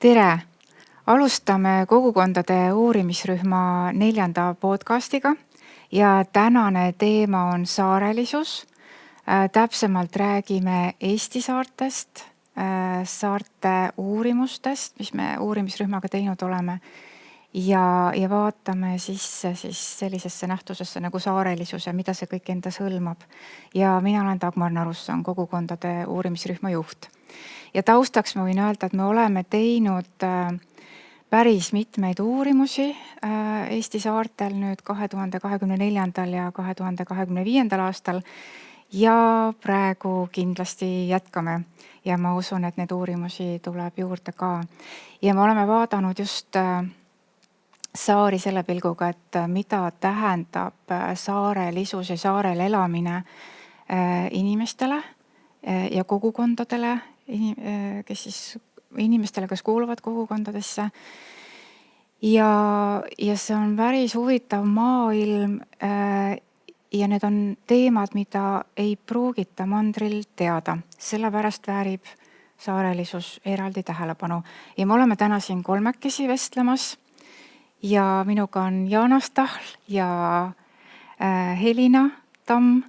Tere! Alustame kogukondade uurimisrühma 4. podcastiga ja tänane teema on saarelisus. Täpsemalt räägime Eesti saartest, saarte uurimustest, mis me uurimisrühmaga teinud oleme ja vaatame sisse siis sellisesse nähtusesse nagu saarelisus ja mida see kõik endas hõlmab. Ja mina olen Dagmar Narusson, kogukondade uurimisrühma juht. Ja taustaks ma võin öelda, et me oleme teinud päris mitmeid uurimusi Eesti saartel nüüd 2024. ja 2025. aastal ja praegu kindlasti jätkame. Ja ma usun, et need uurimusi tuleb juurde ka. Ja me oleme vaadanud just saari selle pilguga, et mida tähendab saarelisus ja saarel elamine inimestele ja kogukondadele, inimestele, kes kuuluvad kogukondadesse. Ja see on päris huvitav maailm ja need on teemad, mida ei pruugita mandril teada. Sellepärast väärib saarelisus eraldi tähelepanu. Ja me oleme täna siin kolmekesi vestlemas ja minuga on Jaana Stahl ja Helina Tamm.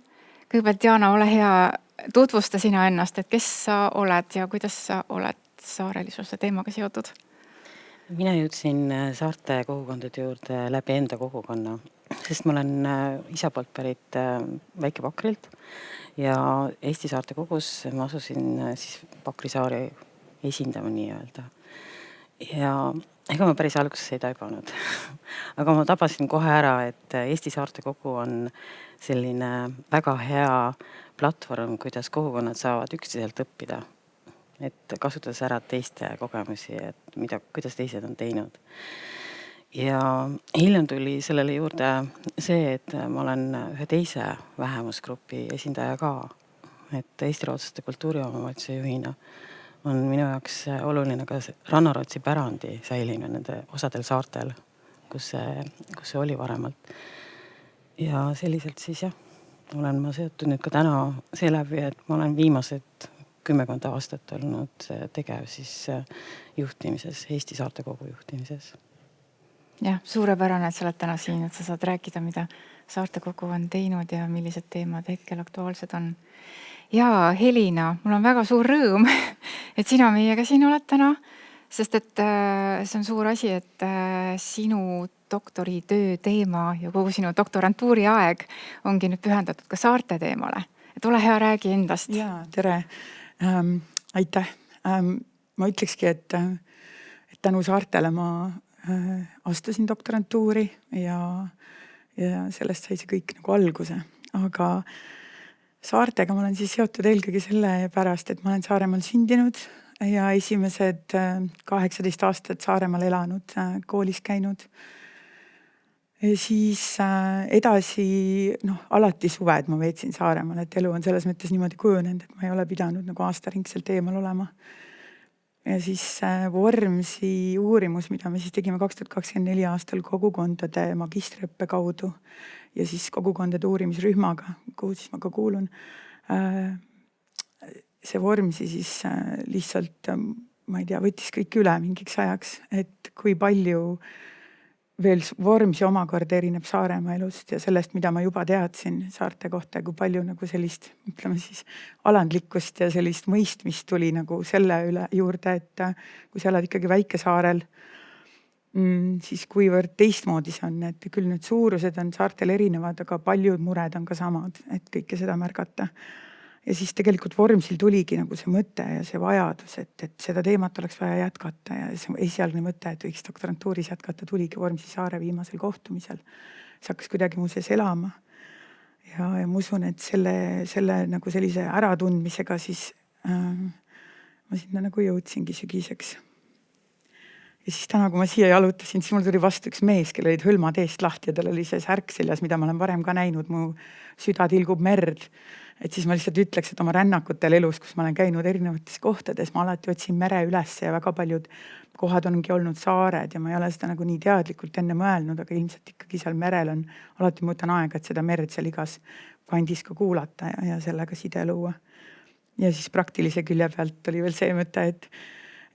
Kõigepealt Jaana, ole hea, tutvusta sina ennast, et kes sa oled ja kuidas sa oled saarelisuse teemaga seotud? Mina jõudsin saarte kogukondade juurde läbi enda kogukonna, sest ma olen isa poolt pärit Väike-Pakrilt ja Eesti saarte kogus ma asusin siis Pakri saari esindama nii-öelda. Ja ega ma päris alguses ei taibanud. Aga ma tabasin kohe ära, et Eesti saarte kogu on selline väga hea platvorm, kuidas kogukonnad saavad üksteiselt õppida. Et kasutades ära teiste kogemusi, et kuidas teised on teinud. Ja hiljem tuli sellele juurde see, et ma olen ühe teise vähemusgrupi esindaja ka. Et Eesti Rootsaste kultuuriomavalitsuse juhina on minu jaoks oluline ka Rannarootsi pärandi säilimine nende osadel saartel, kus see oli varemalt. Ja selliselt siis jah, olen ma seotud nüüd ka täna seeläbi, et ma olen viimased 10 aastat olnud tegev siis juhtimises, Eesti saarte kogu juhtimises. Jah, suurepärane, et sa oled täna siin, et sa saad rääkida, mida saarte kogu on teinud ja millised teemad hetkel aktuaalsed on. Ja Helina, mul on väga suur rõõm, et sina meiega siin oled täna, sest et see on suur asi, et sinu doktoritöö teema ja kogu sinu doktorantuuri aeg ongi nüüd pühendatud ka saarte teemale. Et ole hea, räägi endast. Jaa, tere. Aitäh. Ma ütlekski, et tänu saartele ma astusin doktorantuuri ja sellest sai see kõik nagu alguse. Aga saartega ma olen siis seotud eelkõige selle pärast, et ma olen Saaremaal sündinud ja esimesed 18 aastat Saaremaal elanud, koolis käinud. Ja siis edasi, alati suved ma veetsin Saaremaal, et elu on selles mõttes niimoodi kujunenud, et ma ei ole pidanud nagu aastaringselt eemal olema. Ja siis Vormsi uurimus, mida me siis tegime 2024 aastal kogukondade magistriõppe kaudu ja siis kogukondade uurimisrühmaga, kuhu siis ma ka kuulun. See Vormsi siis lihtsalt, ma ei tea, võttis kõik üle mingiks ajaks, et kui palju veel Vormsi omakorda erineb Saaremaa elust ja sellest, mida ma juba teadsin saarte kohta, kui palju nagu sellist, ütleme siis, alandlikkust ja sellist mõistmist tuli nagu selle üle juurde, et kui sa oled ikkagi Väike-Saarel, siis kuivõrd teistmoodi see on, et küll nüüd suurused on saartel erinevad, aga paljud mured on ka samad, et kõike seda märgata. Ja siis tegelikult Vormsil tuligi nagu see mõte ja see vajadus, et seda teemat oleks vaja jätkata ja see esialgne mõte, et võiks doktorantuuris jätkata, tuligi Vormsi saare viimasel kohtumisel. See hakkas kuidagi mu sees elama ja ma usun, et selle nagu sellise äratundmisega siis ma sinna nagu jõudsingi sügiseks. Ja siis täna, kui ma siia jalutasin, siis mul tuli vastu üks mees, kel olid hõlmad eest lahti ja tal oli see särk seljas, mida ma olen varem ka näinud, mu süda tilgub merd. Et siis ma lihtsalt ütleks, et oma rännakutel elus, kus ma olen käinud erinevates kohtades, ma alati otsin mere üles ja väga paljud kohad ongi olnud saared ja ma ei ole seda nagu nii teadlikult enne mõelnud, aga ilmselt ikkagi seal merel on, alati ma võtan aega, et seda merd seal igas kandis ka kuulata ja sellega side luua. Ja siis praktilise külje pealt oli veel see mõte,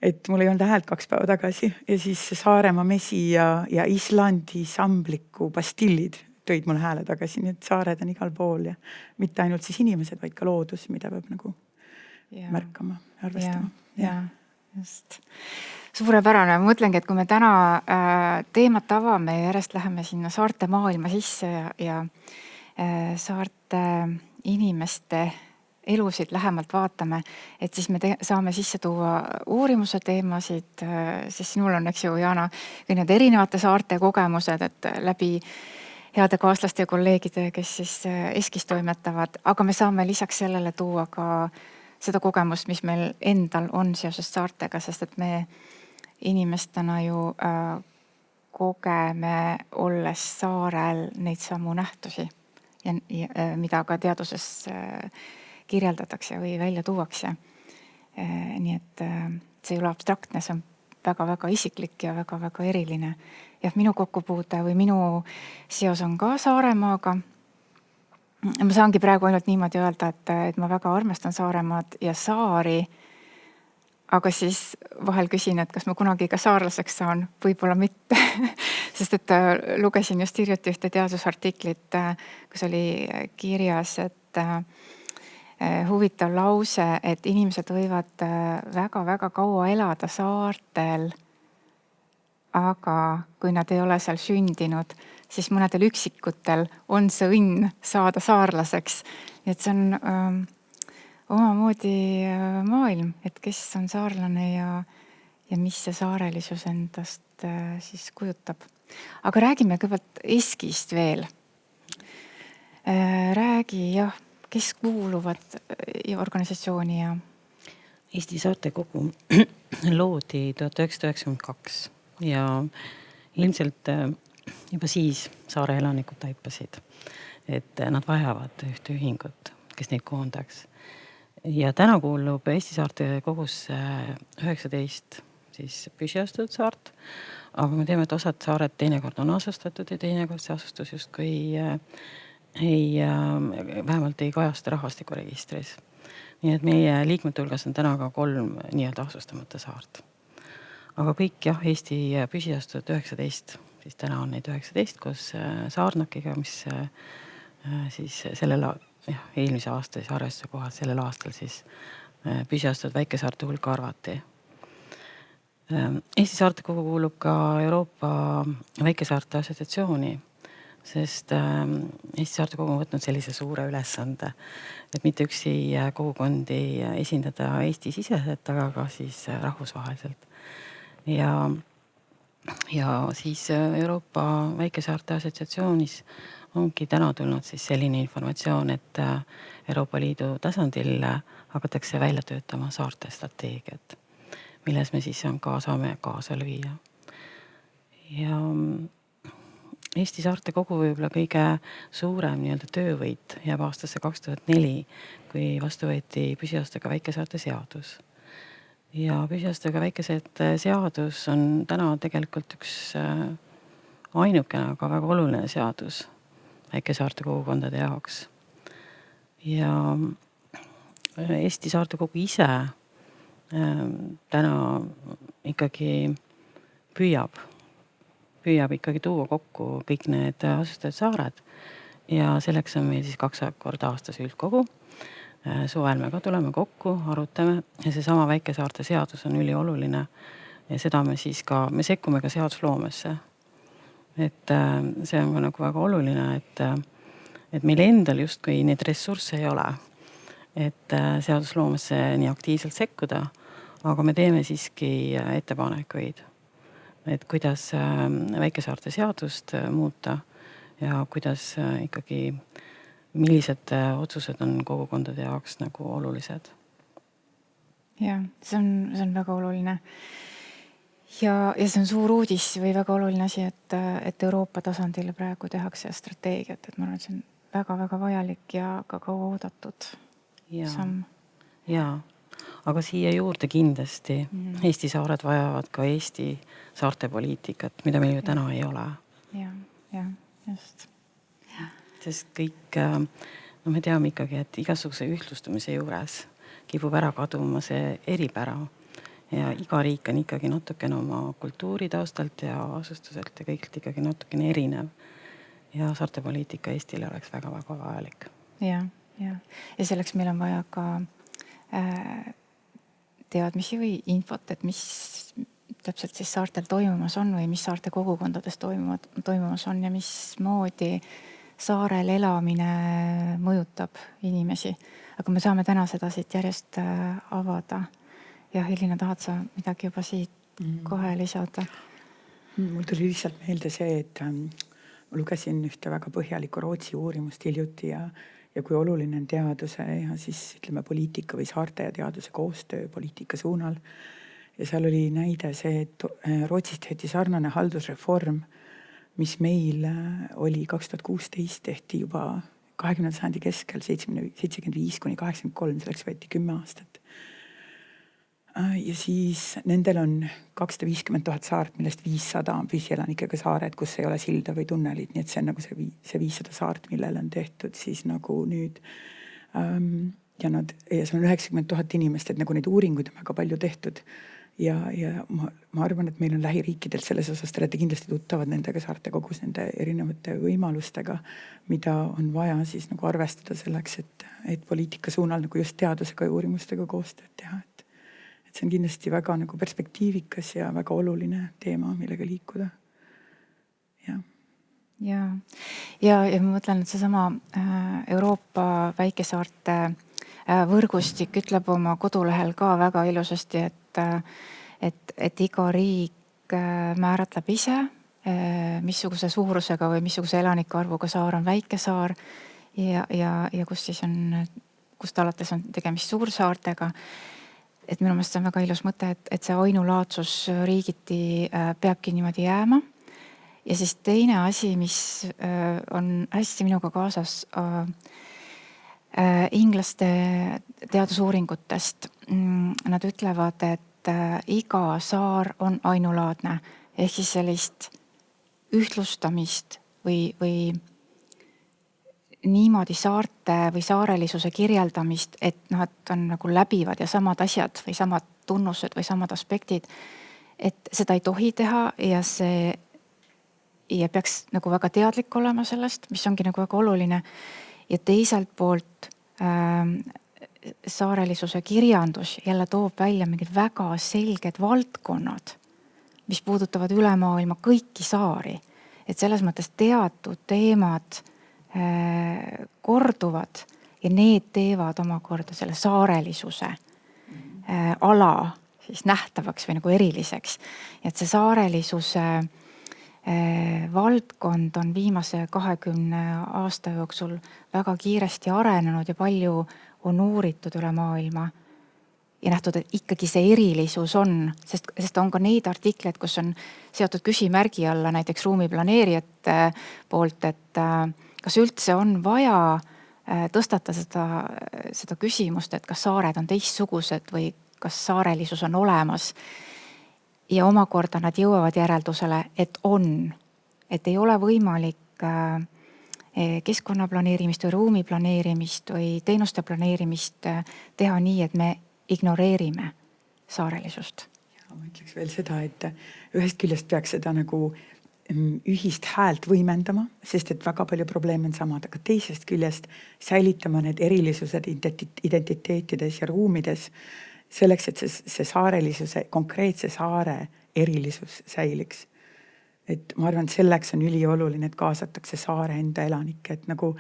et mul ei olnud häält 2 päeva tagasi ja siis Saaremaa mesi ja Islandi sambliku pastillid tõid mulle hääle tagasi, nii et saared on igal pool ja mitte ainult siis inimesed, vaid ka loodus, mida peab nagu märkama ja arvestama. Ja, just. Suurepärane. Ma mõtlengi, et kui me täna teemat avame ja järjest läheme sinna saarte maailma sisse ja saarte inimeste elusid lähemalt vaatame, et siis me saame sisse tuua uurimuse teemasid, sest sinul on, eks ju, Jana, kõik need erinevate saarte kogemused, et läbi heade kaaslaste ja kolleegide, kes siis Eskis toimetavad, aga me saame lisaks sellele tuua ka seda kogemust, mis meil endal on seoses saartega, sest et me inimestena ju kogeme, olles saarel, neid samu nähtusi, mida ka teaduses kirjeldatakse või välja tuuakse. Nii et see ei ole abstraktne, see on väga-väga isiklik ja väga-väga eriline. Ja minu kokkupuude või minu seos on ka Saaremaaga. Ma saangi praegu ainult niimoodi öelda, et ma väga armastan Saaremaad ja saari, aga siis vahel küsin, et kas ma kunagi ka saarlaseks saan, võib-olla mitte. Sest et lugesin just hiljuti ühte teadusartiklit, kus oli kirjas, et huvitav lause, et inimesed võivad väga-väga kaua elada saartel, aga kui nad ei ole seal sündinud, siis mõnedel üksikutel on see õnn saada saarlaseks. Nii et see on omamoodi maailm, et kes on saarlane ja mis see saarelisus endast siis kujutab. Aga räägime kõigepealt Eskist veel. Räägi, jah, kes kuuluvad organisatsiooni ja? Eesti Saarte Kogu loodi 1992 ja ilmselt juba siis saare elanikud taipasid, et nad vajavad ühte ühingut, kes neid koondaks. Ja täna kuulub Eesti Saarte Kogusse 19 siis püsiastatud saart, aga me teame, et osad saared teinekord on asustatud ja teinekord see asustus justkui vähemalt ei kajasta rahvastikuregistris. Nii et meie liikmete hulgas on täna ka 3 nii-öelda asustamata saart. Aga kõik Eesti püsiastatud 19, siis täna on neid 19 koos Saarnakiga, mis siis eelmise aasta siis arvestuse kohal sellel aastal siis püsiastatud väikesaarte hulka arvati. Eesti Saarte Kogu kuulub ka Euroopa Väikesaarte Assotsiatsiooni, sest Eesti Saarte Kogu on võtnud sellise suure ülesande, et mitte üksi kogukondi esindada Eesti-siseselt, aga ka siis rahvusvaheliselt. Ja siis Euroopa Väikesaarte Assotsiatsioonis ongi täna tulnud siis selline informatsioon, et Euroopa Liidu tasandil hakatakse välja töötama saarte strateegiat, milles me siis saame kaasa lüüa. Ja Eesti Saarte Kogu võib-olla kõige suurem nii-öelda töövõit jääb aastasse 2004, kui vastu võeti püsiaastega väikesaarte seadus. Ja püsiaastega väikesaarte seadus on täna tegelikult üks ainukene, aga väga oluline seadus väikesaarte kogukondade jaoks. Ja Eesti Saarte Kogu ise täna ikkagi püüab ikkagi tuua kokku kõik need asustatud saared ja selleks on meil siis 2 korda aastas üldkogu. Suvel me ka tuleme kokku, arutame ja seesama väikesaarte seadus on ülioluline ja seda me siis ka, me sekkume ka seadusloomesse. Et see on ka nagu väga oluline, et meil endal justkui neid ressursse ei ole, et seadusloomesse nii aktiivselt sekkuda, aga me teeme siiski ettepanekuid, et kuidas väikesaarte seadust muuta ja kuidas ikkagi, millised otsused on kogukondade jaoks nagu olulised. Ja, see on väga oluline. Ja see on suur uudis või väga oluline asi, et Euroopa tasandil praegu tehakse strateegiat, et ma arvan, et see on väga-väga vajalik ja ka kaua oodatud samm. Jaa, aga siia juurde kindlasti Eesti saared vajavad ka Eesti saarte poliitikat, mida meil ju täna ei ole. Ja, just. Sest kõik, me teame ikkagi, et igasuguse ühtlustumise juures kipub ära kaduma see eripära ja iga riik on ikkagi natukene oma kultuuritaustalt ja asustuselt ja kõigilt ikkagi natukene erinev. Ja saarte poliitika Eestile oleks väga-väga vajalik. Ja selleks meil on vaja ka teadmisi või infot, et mis täpselt siis saartel toimumas on või mis saarte kogukondades toimumas on ja mismoodi saarel elamine mõjutab inimesi. Aga me saame täna seda siit järjest avada. Ja Helina, tahad sa midagi juba siit kohe lisada? Mul tuli lihtsalt meelde see, et ma lugesin ühte väga põhjalikku Rootsi uurimust hiljuti ja kui oluline on teaduse ja siis ütleme poliitika või saarte ja teaduse koostöö poliitika suunal. Ja seal oli näide see, et Rootsis tehti sarnane haldusreform, mis meil oli 2016, tehti juba 20. sajandi keskel 75–83, selleks võeti 10 aastat. Ja siis nendel on 250 000 saart, millest 500 on püsielanikega saared, kus ei ole silda või tunnelid. Nii et see on nagu see 500 saart, millele on tehtud siis nagu nüüd. Ja see on 90 000 inimest, et nagu neid uuringuid on väga palju tehtud. Ja ma arvan, et meil on lähiriikidelt selles osas, te olete kindlasti tuttavad nendega saarte kogus nende erinevate võimalustega, mida on vaja siis nagu arvestada selleks, et poliitika suunal nagu just teadusega ja uurimustega koostööd teha. Et see on kindlasti väga nagu perspektiivikas ja väga oluline teema, millega liikuda. Ja ma mõtlen, et seesama Euroopa väikesaarte võrgustik ütleb oma kodulehel ka väga ilusasti, et iga riik määratleb ise, missuguse suurusega või missuguse elanike arvuga saar on väikesaar ja kust alates on tegemist suursaartega. Et minu meelest see on väga ilus mõte, et see ainulaadsus riigiti peabki niimoodi jääma. Ja siis teine asi, mis on hästi minuga kaasas inglaste teadusuuringutest. Nad ütlevad, et iga saar on ainulaadne. Ehk siis sellist ühtlustamist või niimoodi saarte või saarelisuse kirjeldamist, et nad on nagu läbivad ja samad asjad või samad tunnused või samad aspektid, et seda ei tohi teha ja peaks nagu väga teadlik olema sellest, mis ongi nagu väga oluline. Ja teiselt poolt saarelisuse kirjandus jälle toob välja mingid väga selged valdkonnad, mis puudutavad üle maailma kõiki saari. Et selles mõttes teatud teemad korduvad ja need teevad omakorda selle saarelisuse ala siis nähtavaks või nagu eriliseks. Et see saarelisuse valdkond on viimase 20 aasta jooksul väga kiiresti arenenud ja palju on uuritud üle maailma. Ja nähtud, et ikkagi see erilisus on, sest on ka neid artikleid, kus on seotud küsimärgi alla näiteks ruumiplaneerijate poolt, et kas üldse on vaja tõstata seda küsimust, et kas saared on teistsugused või kas saarelisus on olemas. Ja omakorda nad jõuavad järeldusele, et on. Et ei ole võimalik keskkonnaplaneerimist või ruumiplaneerimist või teenuste planeerimist teha nii, et me ignoreerime saarelisust. Ja ma ütleks veel seda, et ühest küljest peaks seda nagu ühist häält võimendama, sest et väga palju probleeme on samad, aga teisest küljest säilitama need erilisused identiteetides ja ruumides selleks, et see saarelisuse, konkreetse saare erilisus säiliks. Et ma arvan, et selleks on ülioluline, et kaasatakse saare enda elanikke, et nagu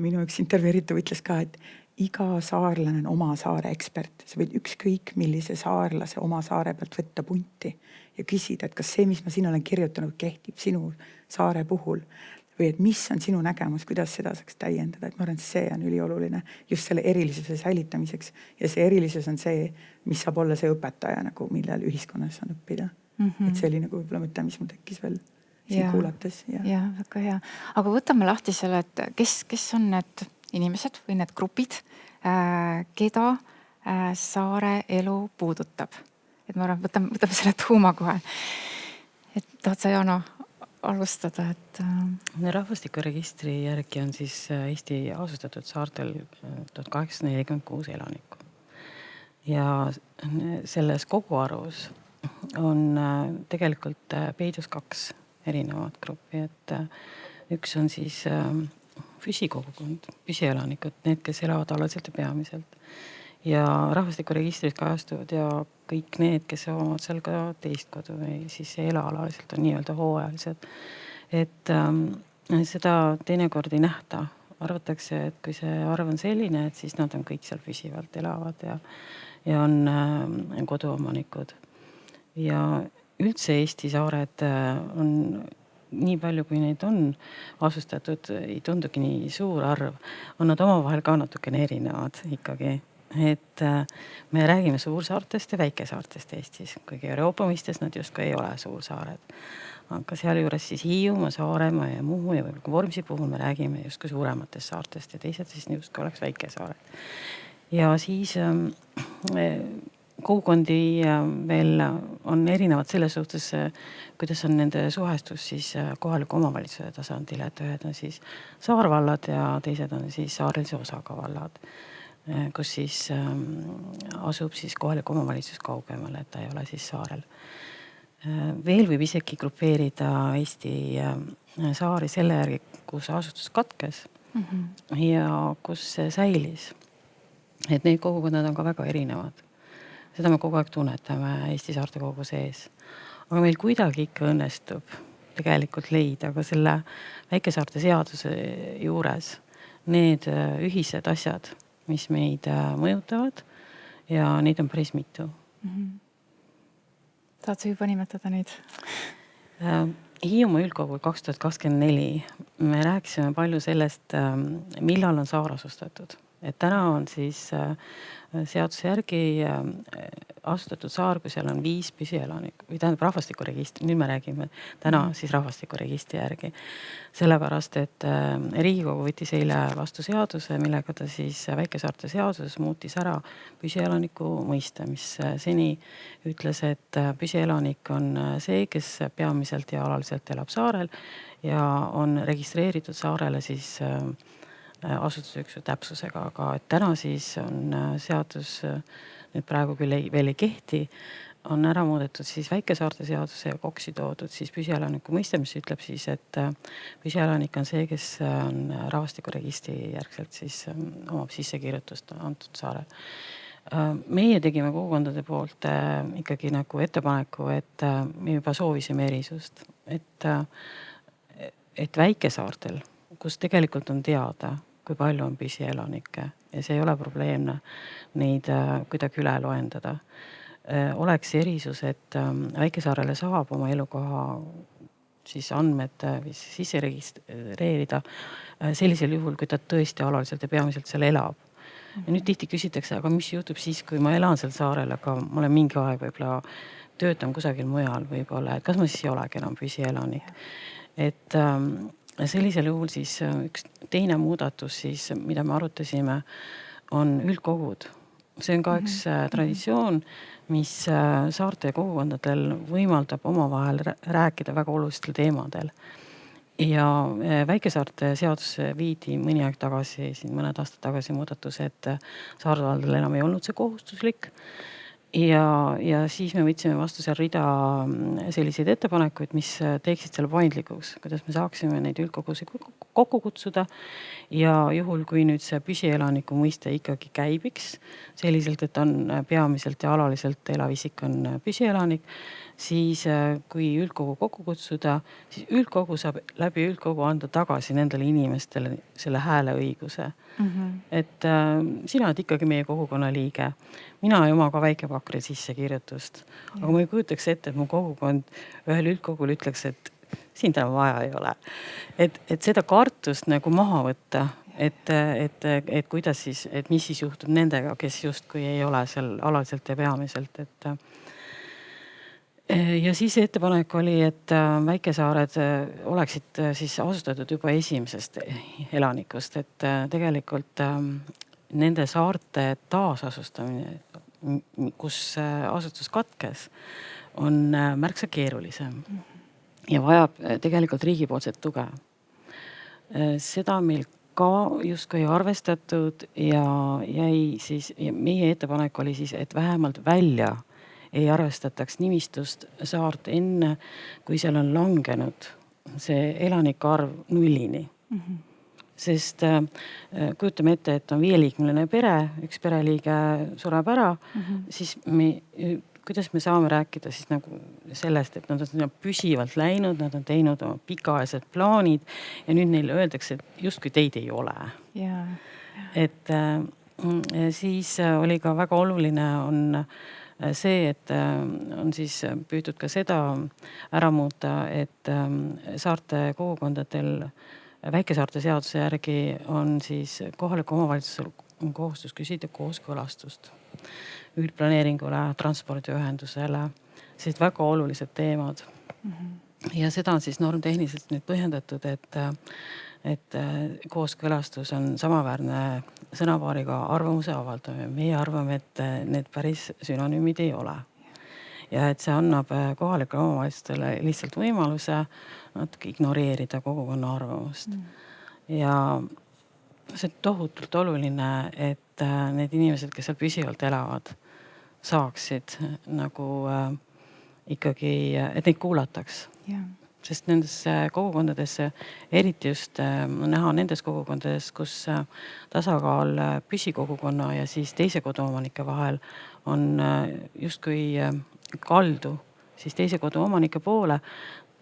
minu üks intervjueeritu ütles ka, et iga saarlane on oma saare ekspert. Sa võid ükskõik millise saarlase oma saare pealt võtta punti ja küsida, et kas see, mis ma siin olen kirjutanud, kehtib sinu saare puhul või et mis on sinu nägemus, kuidas seda saaks täiendada. Et ma arvan, et see on ülioluline just selle erilisuse säilitamiseks ja see erilisus on see, mis saab olla see õpetaja, nagu, millel ühiskonnas on õppida. Et see oli nagu võib-olla mõte, mis mul tekkis veel siin kuulates. Ja, väga hea. Aga võtame lahti selle, et kes on need inimesed või need grupid, keda saare elu puudutab. Et ma arvan, võtame selle tuuma kohe. Et tahad sa, Jaana, alustada, et Rahvastikuregistri järgi on siis Eesti asustatud saartel 1846 elanikku. ja selles koguarvus on tegelikult peidus 2 erinevat gruppi, et üks on siis püsikogukond, püsielanikud, need, kes elavad alaliselt ja peamiselt. Ja rahvastikuregistrid kajastuvad ja kõik need, kes omavad seal ka teist kodu või siis ei ela alaliselt, on nii-öelda hooajalised. Et seda teinekord ei nähta. Arvatakse, et kui see arv on selline, et siis nad on kõik seal püsivalt elavad ja on koduomanikud. Ja üldse Eesti saared on nii palju, kui neid on asustatud, ei tundugi nii suur arv, on nad omavahel ka natukene erinevad ikkagi. Et me räägime suursaartest ja väikesaartest Eestis, kuigi Euroopa mõistes nad justkui ei ole suursaared. Aga sealjuures siis Hiiumaa, Saaremaa ja Muhu ja võib-olla Vormsi puhul me räägime justkui suurematest saartest ja teised siis justkui oleks väikesaared. Ja siis kogukondi veel on erinevad selles suhtes, kuidas on nende suhestus siis kohaliku omavalitsuse tasandil, et ühed on siis saarvallad ja teised on siis saarelise osaga vallad, kus siis asub siis kohalik omavalitsus kaugemal, et ta ei ole siis saarel. Veel võib isegi grupeerida Eesti saari selle järgi, kus asustus katkes ja kus see säilis. Et need kogukonnad on ka väga erinevad. Seda me kogu aeg tunnetame Eesti saarte kogu sees. Aga meil kuidagi ikka õnnestub tegelikult leida ka selle väikesaarte seaduse juures need ühised asjad, mis meid mõjutavad ja neid on päris mitu. Saad sa juba nimetada neid? Hiiumaa üldkogul 2024 me rääkisime palju sellest, millal on saar asustatud. Et täna on siis seaduse järgi asustatud saar, kui seal on 5 püsielanikku või tähendab rahvastikuregistri, nüüd me räägime täna siis rahvastikuregistri järgi. Sellepärast, et Riigikogu võttis eile vastu seaduse, millega ta siis väikesaarte seaduses muutis ära püsielaniku mõiste, mis seni ütles, et püsielanik on see, kes peamiselt ja alaliselt elab saarel ja on registreeritud saarele siis asustusüksuse täpsusega, aga et täna siis on seadus, nüüd praegu küll veel ei kehti, on ära muudetud siis väikesaarte seaduse ja KOKS-i toodud siis püsielaniku mõiste, mis ütleb siis, et püsielanik on see, kes on rahvastikuregistri järgselt siis omab sissekirjutust antud saarel. Meie tegime kogukondade poolt ikkagi nagu ettepaneku, et me juba soovisime erisust, et väikesaartel, kus tegelikult on teada, kui palju on püsielanikke ja see ei ole probleemne neid kuidagi üle loendada. Oleks erisus, et väikesaarele saab oma elukoha siis andmed sisse registreerida sellisel juhul, kui ta tõesti alaliselt ja peamiselt seal elab. Ja nüüd tihti küsitakse, aga mis juhtub siis, kui ma elan seal saarel, aga ma olen mingi aeg võib-olla töötan kusagil mujal võib-olla, et kas ma siis ei olegi enam püsielanik. Et sellisel juhul siis üks teine muudatus siis, mida me arutasime, on üldkogud. See on ka üks traditsioon, mis saarte kogukondadel võimaldab omavahel rääkida väga olulistel teemadel. Ja väikesaarte seadus viidi mõni aeg tagasi, mõned aastad tagasi muudatus, et saarvaldal enam ei olnud see kohustuslik. Ja siis me võtsime vastu seal rida selliseid ettepanekuid, mis teeksid selle paindlikuks, kuidas me saaksime neid üldkogusid kokku kutsuda ja juhul, kui nüüd see püsielaniku mõiste ikkagi käibiks selliselt, et on peamiselt ja alaliselt elav isik on püsielanik, siis kui üldkogu kokku kutsuda, siis üldkogu saab läbi üldkogu anda tagasi nendele inimestele selle hääleõiguse. Et sina oled ikkagi meie kogukonna liige. Mina ei oma ka Väike-Pakri sissekirjutust, aga ma ei kujutaks ette, et mu kogukond ühel üldkogul ütleks, et siin täna vaja ei ole. Et seda kartust nagu maha võtta, et kuidas siis, et mis siis juhtub nendega, kes justkui ei ole seal alaliselt ja peamiselt, ja siis ettepanek oli, et väikesaared oleksid siis asustatud juba esimesest elanikust, et tegelikult nende saarte taasasustamine, kus asustus katkes, on märksa keerulisem ja vajab tegelikult riigipoolset tuge. Seda meil ka justkui arvestatud ja jäi siis, ja meie ettepanek oli siis, et vähemalt välja ei arvestataks nimistust saart enne, kui seal on langenud see elanike arv 0-ni. Sest kujutame ette, et on 5-liikmeline pere, üks pereliige sureb ära, siis kuidas me saame rääkida siis nagu sellest, et nad on püsivalt läinud, nad on teinud oma pikaajalised plaanid ja nüüd neile öeldakse, et justkui teid ei ole. Jaa. Et siis oli ka väga oluline on see, et on siis püütud ka seda ära muuta, et saarte kogukondadel väikesaarte seaduse järgi on siis kohaliku omavalitsusel kohustus küsida kooskõlastust üldplaneeringule, transpordiühendusele, siis väga olulised teemad. Ja seda on siis normtehniliselt nüüd põhjendatud, et kooskõlastus on samaväärne sõnapaariga arvamuse avaldamine. Meie arvame, et need päris sünonüümid ei ole. Ja et see annab kohalikele omavalitsustele lihtsalt võimaluse natuke ignoreerida kogukonna arvamust. Ja see on tohutult oluline, et need inimesed, kes seal püsivalt elavad, saaksid nagu ikkagi, et neid kuulataks. Jaa. Sest nendes kogukondades, eriti just näha nendes kogukondades, kus tasakaal püsikogukonna ja siis teise koduomanike vahel on justkui kaldu, siis teise koduomanike poole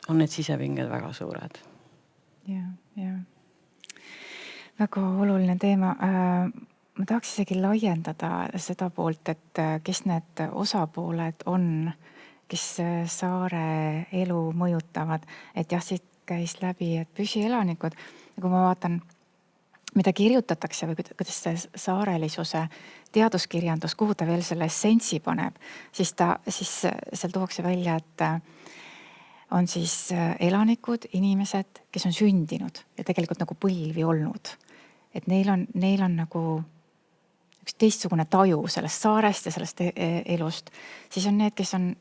on need sisepinged väga suured. Jaa. Väga oluline teema. Ma tahaks isegi laiendada seda poolt, et kes need osapooled on, kes saare elu mõjutavad. Et jah, siit käis läbi, et püsielanikud, kui ma vaatan, mida kirjutatakse või kuidas see saarelisuse teaduskirjandus, kuhu ta veel selle essentsi paneb, siis seal tuuakse välja, et on siis elanikud, inimesed, kes on sündinud ja tegelikult nagu põlvi olnud. Et neil on nagu üks teistsugune taju sellest saarest ja sellest elust. Siis on need, kes on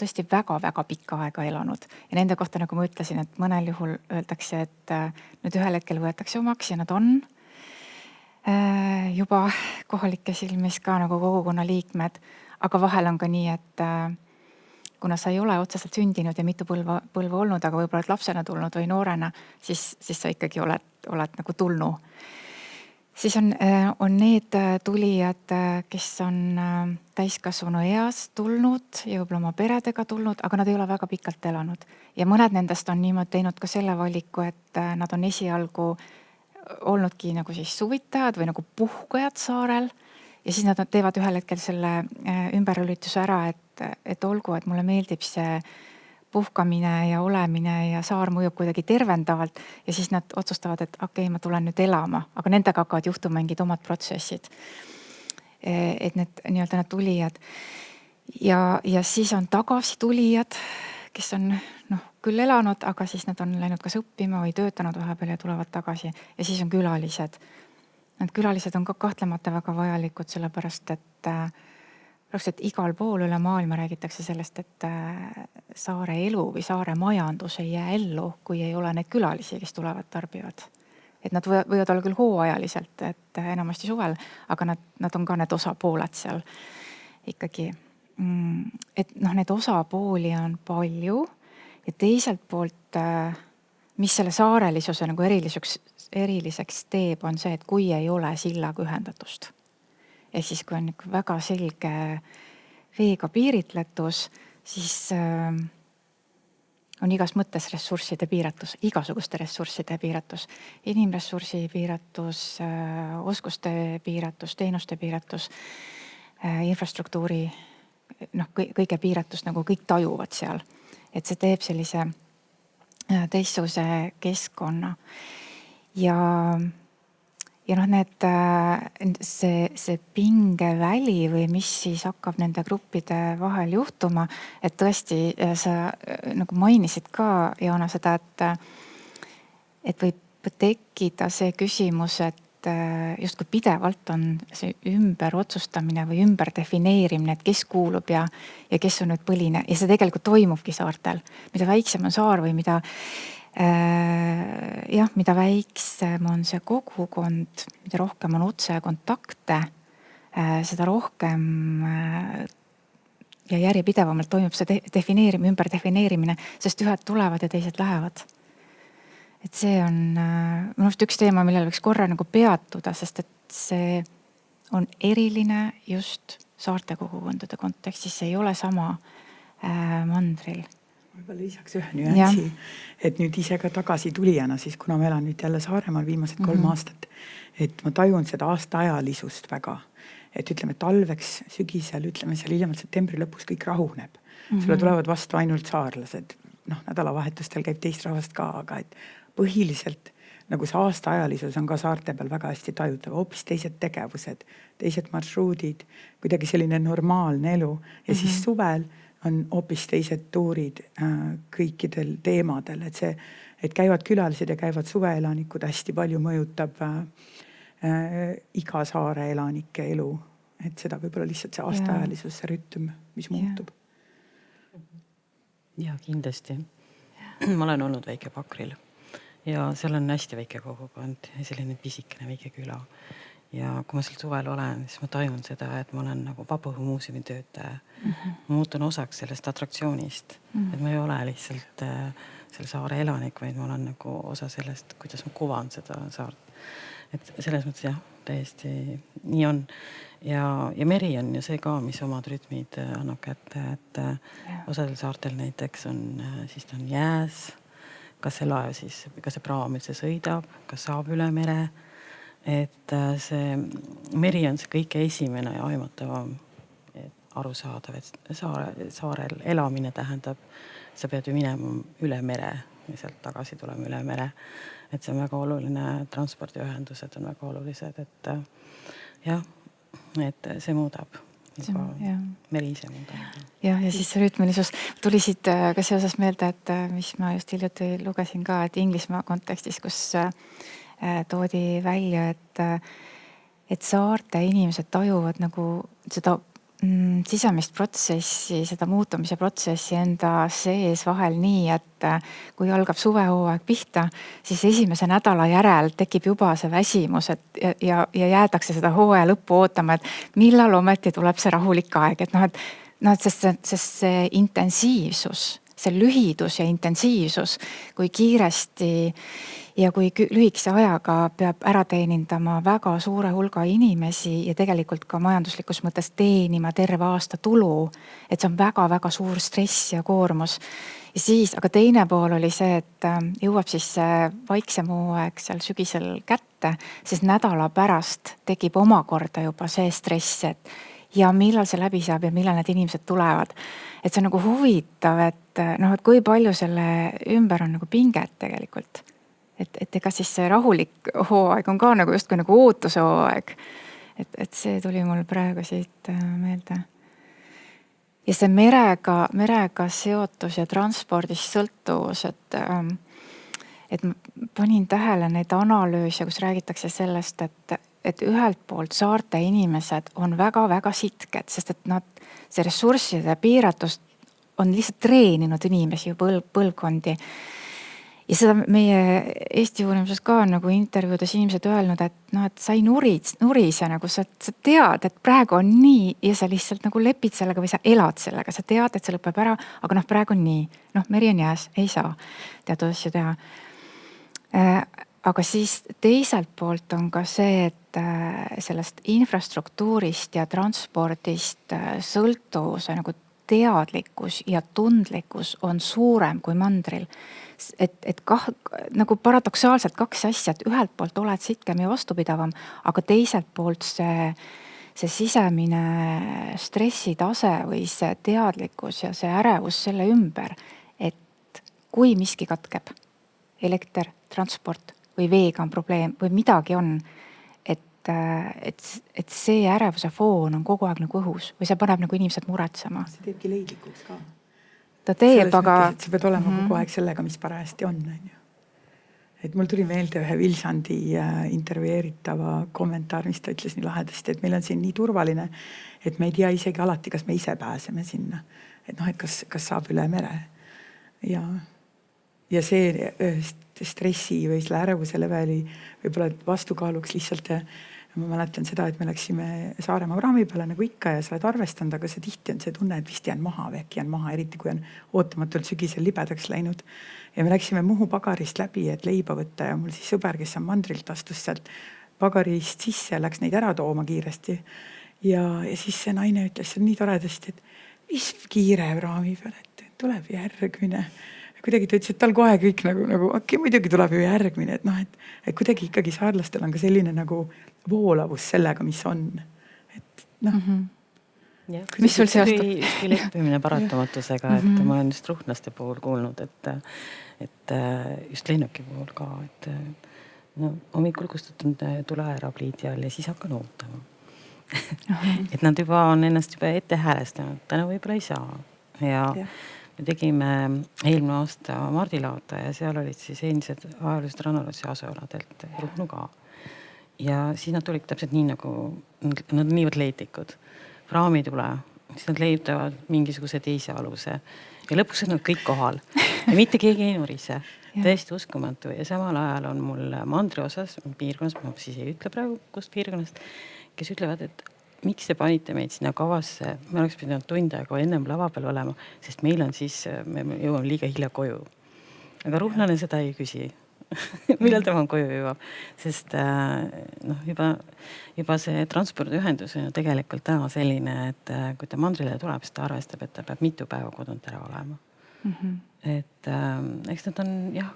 tõesti väga-väga pikka aega elanud. Ja nende kohta, nagu ma ütlesin, et mõnel juhul öeldakse, et nüüd ühel hetkel võetakse omaks ja nad on juba kohalike silmis ka nagu kogukonna liikmed. Aga vahel on ka nii, et kuna sa ei ole otseselt sündinud ja mitu põlva olnud, aga võib-olla oled lapsena tulnud või noorena, siis sa ikkagi oled nagu tulnu. Siis on need tulijad, kes on täiskasvanu eas tulnud ja võib-olla oma peredega tulnud, aga nad ei ole väga pikalt elanud. Ja mõned nendest on niimoodi teinud ka selle valiku, et nad on esialgu olnudki nagu siis suvitajad või nagu puhkajad saarel. Ja siis nad teevad ühel hetkel selle ümberlülituse ära, et olgu, et mulle meeldib see puhkamine ja olemine ja saar mõjub kuidagi tervendavalt ja siis nad otsustavad, et okei, ma tulen nüüd elama, aga nendega hakkavad juhtuma mingid omad protsessid. Et need nii-öelda need tulijad. Ja siis on tagasi tulijad, kes on küll elanud, aga siis nad on läinud kas õppima või töötanud vahepeal ja tulevad tagasi. Ja siis on külalised. Need külalised on ka kahtlemata väga vajalikud, sellepärast et igal pool üle maailma räägitakse sellest, et saare elu või saare majandus ei jää ellu, kui ei ole neid külalisi, kes tulevad tarbivad. Et nad võivad olla küll hooajaliselt, et enamasti suvel, aga nad on ka need osapooled seal ikkagi. Et need osapooli on palju ja teiselt poolt, mis selle saarelisuse nagu eriliseks teeb, on see, et kui ei ole sillaga ühendatust. Ja siis, kui on väga selge veega piiritletus, siis on igas mõttes ressursside piiratus, igasuguste ressursside piiratus, inimressursi piiratus, oskuste piiratus, teenuste piiratus, infrastruktuuri, kõige piiratus, nagu kõik tajuvad seal. Et see teeb sellise teistsuguse keskkonna. Ja see pingeväli või mis siis hakkab nende gruppide vahel juhtuma, et tõesti sa nagu mainisid ka, Jaana, seda, et võib tekkida see küsimus, et justkui pidevalt on see ümber otsustamine või ümber defineerimine, et kes kuulub ja kes on nüüd põline. Ja see tegelikult toimubki saartel. Mida väiksem on saar või mida jah, mida väiksem on see kogukond, mida rohkem on otsekontakte, seda rohkem ja järjepidevamalt toimub see ümberdefineerimine, sest ühed tulevad ja teised lähevad. Et see on minu arust üks teema, millel võiks korra nagu peatuda, sest et see on eriline just saarte kogukondade kontekstis, see ei ole sama mandril. Võib-olla lisaks ühe nüansi, et nüüd ise ka tagasi tulijana, siis kuna ma elan nüüd jälle Saaremaal viimased 3 aastat, et ma tajun seda aastaajalisust väga. Et ütleme talveks, sügisel, ütleme seal hiljemalt septembri lõpus kõik rahuneb. Sulle tulevad vastu ainult saarlased. Nädalavahetustel käib teist rahvast ka, aga et põhiliselt nagu see aastaajalisus on ka saarte peal väga hästi tajutav. Hoopis teised tegevused, teised marsruudid, kuidagi selline normaalne elu. Ja siis suvel on hoopis teised tuurid kõikidel teemadel. Et see, et käivad külalised ja käivad suveelanikud hästi palju mõjutab iga saare elanike elu. Et seda võib-olla lihtsalt see aastaajalisus, see rütm, mis muutub. Ja kindlasti. Ma olen olnud Väike-Pakril ja seal on hästi väike kogukond ja selline pisikene väike küla. Ja kui ma seal suvel olen, siis ma tajun seda, et ma olen nagu Vabaõhumuuseumi töötaja. Ma muutun osaks sellest atraktsioonist. Et ma ei ole lihtsalt selle saare elanik, vaid ma olen nagu osa sellest, kuidas ma kuvan seda saart. Et selles mõttes jah, täiesti nii on. Ja meri on ju see ka, mis omad rütmid annab kätte, et osadel saartel näiteks on, siis ta on jääs, kas see laev siis, kas see praam üldse sõidab, kas saab üle mere. Et see meri on see kõige esimene ja aimatavam arusaadav, et saarel elamine tähendab, sa pead ju minema üle mere ja sealt tagasi tulema üle mere. Et see on väga oluline, transpordiühendused on väga olulised, et jah, et see muudab. Meri ise muudab. Ja siis see rütmilisus tuli siit ka seoses meelde, et mis ma just hiljuti lugesin ka, et Inglismaa kontekstis, kus toodi välja, et saarte inimesed tajuvad nagu seda sisemist protsessi, seda muutumise protsessi enda sees vahel nii, et kui algab suvehooaeg pihta, siis esimese nädala järel tekib juba see väsimus, et ja jäädakse seda hooaja lõppu ootama, et millal ometi tuleb see rahulik aeg, et sest see intensiivsus, see lühidus ja intensiivsus, kui kiiresti ja kui lühikese ajaga peab ära teenindama väga suure hulga inimesi ja tegelikult ka majanduslikus mõttes teenima terve aasta tulu, et see on väga-väga suur stress ja koormus. Ja siis, aga teine pool oli see, et jõuab siis vaiksem hooaeg seal sügisel kätte, siis nädala pärast tekib omakorda juba see stress, et ja millal see läbi saab ja millal need inimesed tulevad. Et see on nagu huvitav, et kui palju selle ümber on nagu pinget tegelikult. Et ega siis see rahulik hooaeg on ka nagu justkui nagu ootuse hooaeg. Et see tuli mul praegu siit meelde. Ja see merega seotus ja transpordist sõltuvus, et ma panin tähele neid analüüse, kus räägitakse sellest, et ühelt poolt saarte inimesed on väga-väga sitked, sest et see ressursside piiratust on lihtsalt treeninud inimesi ju põlvkondi. Ja seda meie Eesti uurimuses ka nagu intervjuudes inimesed öelnud, et sa ei nurise, nagu sa tead, et praegu on nii ja sa lihtsalt nagu lepid sellega või sa elad sellega, sa tead, et see lõpeb ära, aga praegu on nii. Meri on jääs, ei saa teatud asju teha. Aga siis teiselt poolt on ka see, et sellest infrastruktuurist ja transpordist sõltuvuse nagu teadlikkus ja tundlikkus on suurem kui mandril. Et nagu paradoksaalselt 2 asja, et ühelt poolt oled sitkem ja vastupidavam, aga teiselt poolt see sisemine stressitase või see teadlikkus ja see ärevus selle ümber, et kui miski katkeb, elekter, transport või veega on probleem või midagi on, et see ärevuse foon on kogu aeg nagu õhus või see paneb nagu inimesed muretsema. See teebki leidlikuks ka. Ta teeb, aga... Mõttes, sa pead olema kogu aeg sellega, mis parajasti on. Et mul tuli meelde ühe Vilsandi intervjueeritava kommentaar, mis ta ütles nii lahedasti, et meil on siin nii turvaline, et me ei tea isegi alati, kas me ise pääseme sinna. Et kas saab üle mere. Ja see stressi või selle ärevuse leveli võib-olla vastukaaluks lihtsalt. Ma mäletan seda, et me läksime Saaremaa praami peale nagu ikka ja sa oled arvestanud, aga see tihti on see tunne, et vist jään maha või äkki jään maha, eriti kui on ootamatult sügisel libedaks läinud. Ja me läksime Muhu pagarist läbi, et leiba võtta ja mul siis sõber, kes on mandrilt, astus sealt pagarist sisse ja läks neid ära tooma kiiresti. Ja siis see naine ütles nii toredasti, et mis kiire praami peal, et tuleb järgmine. Kuidagi ta ütles, et tal kohe kõik nagu okei, muidugi tuleb ju järgmine, et noh, et kuidagi ikkagi saarlastel on ka selline nagu voolavus sellega, mis on. Et noh. Mis sul seostub? Ükski leppimine paratamatusega, et ma olen just ruhtlaste puhul kuulnud, et just lennuki puhul ka, et no, hommikul kustutun tuleärapliidi all ja siis hakkan ootama. Et nad juba on ennast juba ette häälestanud, täna võib-olla ei saa. Ja me tegime eelmine aasta Mardilaata ja seal olid siis eelmised ajaloolised Rannalassi asualadelt Ruhnu ka. Ja siis nad tulid täpselt nii nagu, nad on niivõrd leetlikud. Praami tule, siis nad leitavad mingisuguse teise aluse ja lõpuks on nad kõik kohal ja mitte keegi ei nurise. Tõesti uskumatu ja samal ajal on mul mandri osas piirkonnast, ma siis ei ütle praegu kust piirkonnast, kes ütlevad, et miks te panite meid sinna kavasse, me oleks pidanud tund aega ennem lava peal olema, sest meil on siis, me jõuame liiga hilja koju. Aga ruhlane seda ei küsi. Millal tema koju jõuab, sest juba see transpordiühendus on ju tegelikult täna selline, et kui ta mandrile tuleb, siis ta arvestab, et ta peab mitu päeva kodunt ära olema. Et eks nad on, jah,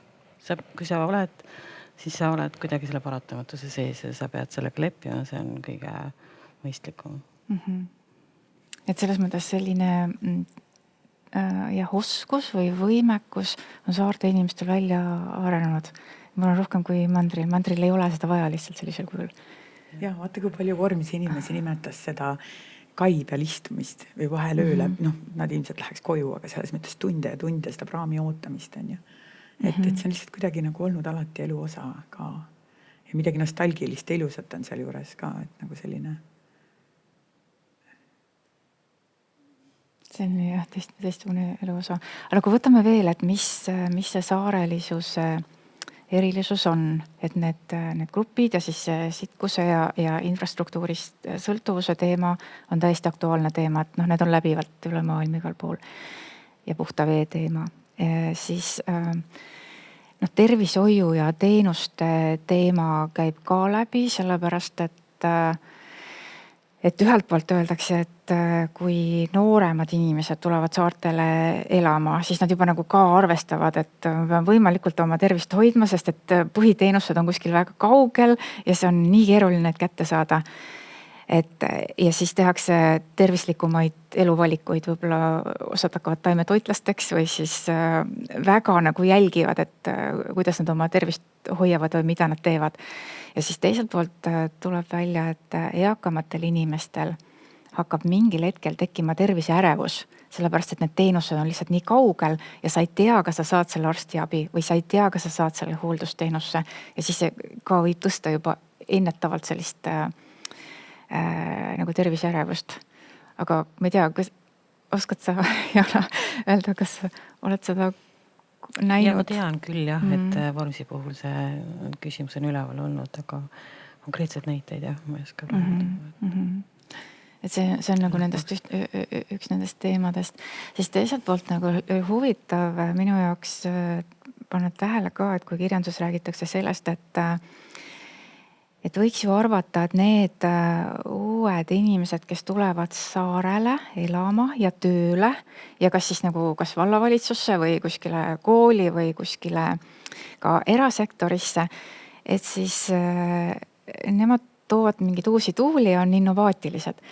kui sa oled, siis sa oled kuidagi selle paratamatuse sees ja sa pead sellega leppima, see on kõige mõistlikum. Et selles mõttes selline oskus või võimekus on saarte inimestel välja arenenud. Mul on rohkem kui mandril. Mandril ei ole seda vaja lihtsalt sellisel kujul. Ja vaata, kui palju vormisi inimesi nimetas seda kai peal istumist või vahel ööle. Nad ilmselt läheks koju, aga selles mõttes tunde ja tunde seda praami ootamist on ju. Et see on lihtsalt kuidagi nagu olnud alati elu osa ka. Ja midagi nostalgilist ilusat on seal juures ka, et nagu selline. See on jah teistsugune elu osa. Aga kui võtame veel, et mis see saarelisuse erilisus on, et need grupid ja siis sitkuse ja infrastruktuurist sõltuvuse teema on täiesti aktuaalne teema, et need on läbivalt üle maailma igal pool ja puhta vee teema. Siis tervishoiu ja teenuste teema käib ka läbi, sellepärast, et ühelt poolt öeldakse, et kui nooremad inimesed tulevad saartele elama, siis nad juba nagu ka arvestavad, et pean võimalikult oma tervist hoidma, sest et põhiteenused on kuskil väga kaugel ja see on nii keeruline, et kätte saada. Ja siis tehakse tervislikumaid eluvalikuid, võib-olla osad hakkavad taimetoitlasteks või siis väga nagu jälgivad, et kuidas nad oma tervist hoiavad või mida nad teevad. Ja siis teiselt poolt tuleb välja, et eakamatel inimestel hakkab mingil hetkel tekkima terviseärevus, sellepärast, et need teenused on lihtsalt nii kaugel ja sa ei tea, kas sa saad selle arstiabi või sa ei tea, kas sa saad selle hooldusteenusse. Ja siis see ka võib tõsta juba ennetavalt sellist nagu terviseärevust. Aga ma ei tea, kas oskad sa Jana öelda, kas oled seda näinud? Ja ma tean küll jah, et Vormsi puhul see küsimus on üleval olnud, aga konkreetselt näiteid jah, ma ei oska Et see on nagu nendest üks nendest teemadest. Siis teiselt poolt nagu huvitav minu jaoks paned tähele ka, et kui kirjandus räägitakse sellest, et võiks ju arvata, et need uued inimesed, kes tulevad saarele elama ja tööle ja kas siis nagu kas vallavalitsusse või kuskile kooli või kuskile ka erasektorisse, et siis nemad toovad mingid uusi tuuli ja on innovaatilised.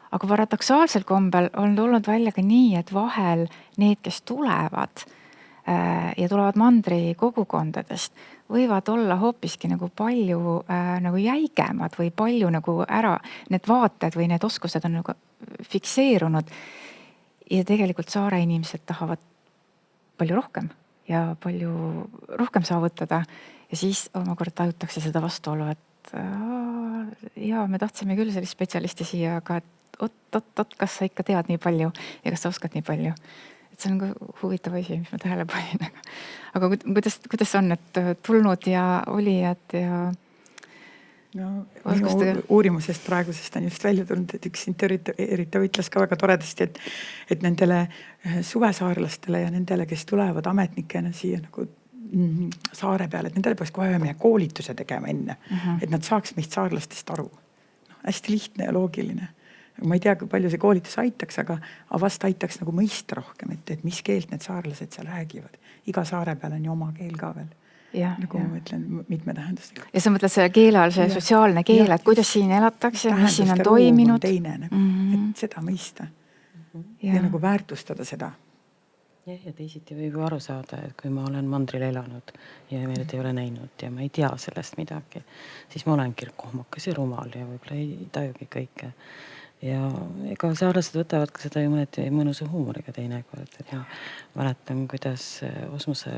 Aga paradoksaalsel kombel on tulnud välja ka nii, et vahel need, kes tulevad ja tulevad mandri kogukondadest, võivad olla hoopiski nagu palju nagu jäigemad või palju nagu ära, need vaated või need oskused on nagu fikseerunud. Ja tegelikult saare inimesed tahavad palju rohkem ja palju rohkem saavutada. Ja siis omakorda tajutakse seda vastuolu, et me tahtsime küll sellist spetsialisti siia, aga oot, kas sa ikka tead nii palju ja kas sa oskad nii palju. et see on ka huvitav asi, mis ma tähele panin. Aga kuidas on, et tulnud ja olijad ja no Oskustega? minu uurimusest praegusest on just välja tulnud, et üks intervjueeritav ütles ka väga toredasti, et nendele suvesaarlastele ja nendele, kes tulevad ametnikena siia nagu saare peale, et nendele peaks kohe meie koolituse tegema enne, et nad saaks meist saarlastest aru. No, hästi lihtne ja loogiline. Ma ei tea, kui palju see koolitus aitaks, aga vast aitaks nagu mõista rohkem, et mis keelt need saarlased seal räägivad. Iga saare peal on ju oma keel ka veel. Nagu ma ütlen, mitmetähendusega. Ja sa mõtled selle keele all, see sotsiaalne keel, et kuidas siin elatakse, mis siin on toiminud. Teine, nagu, et seda mõista ja nagu väärtustada seda. Ja teisiti võib ju aru saada, et kui ma olen mandril elanud ja meid ei ole näinud ja ma ei tea sellest midagi, siis ma olengi kohmakas ja rumal ja võib-olla ei tajugi kõike. Ja ega saarlased võtavad ka seda ju mõneti mõnusa huumoriga teinekord. Et ma mäletan, kuidas Osmuse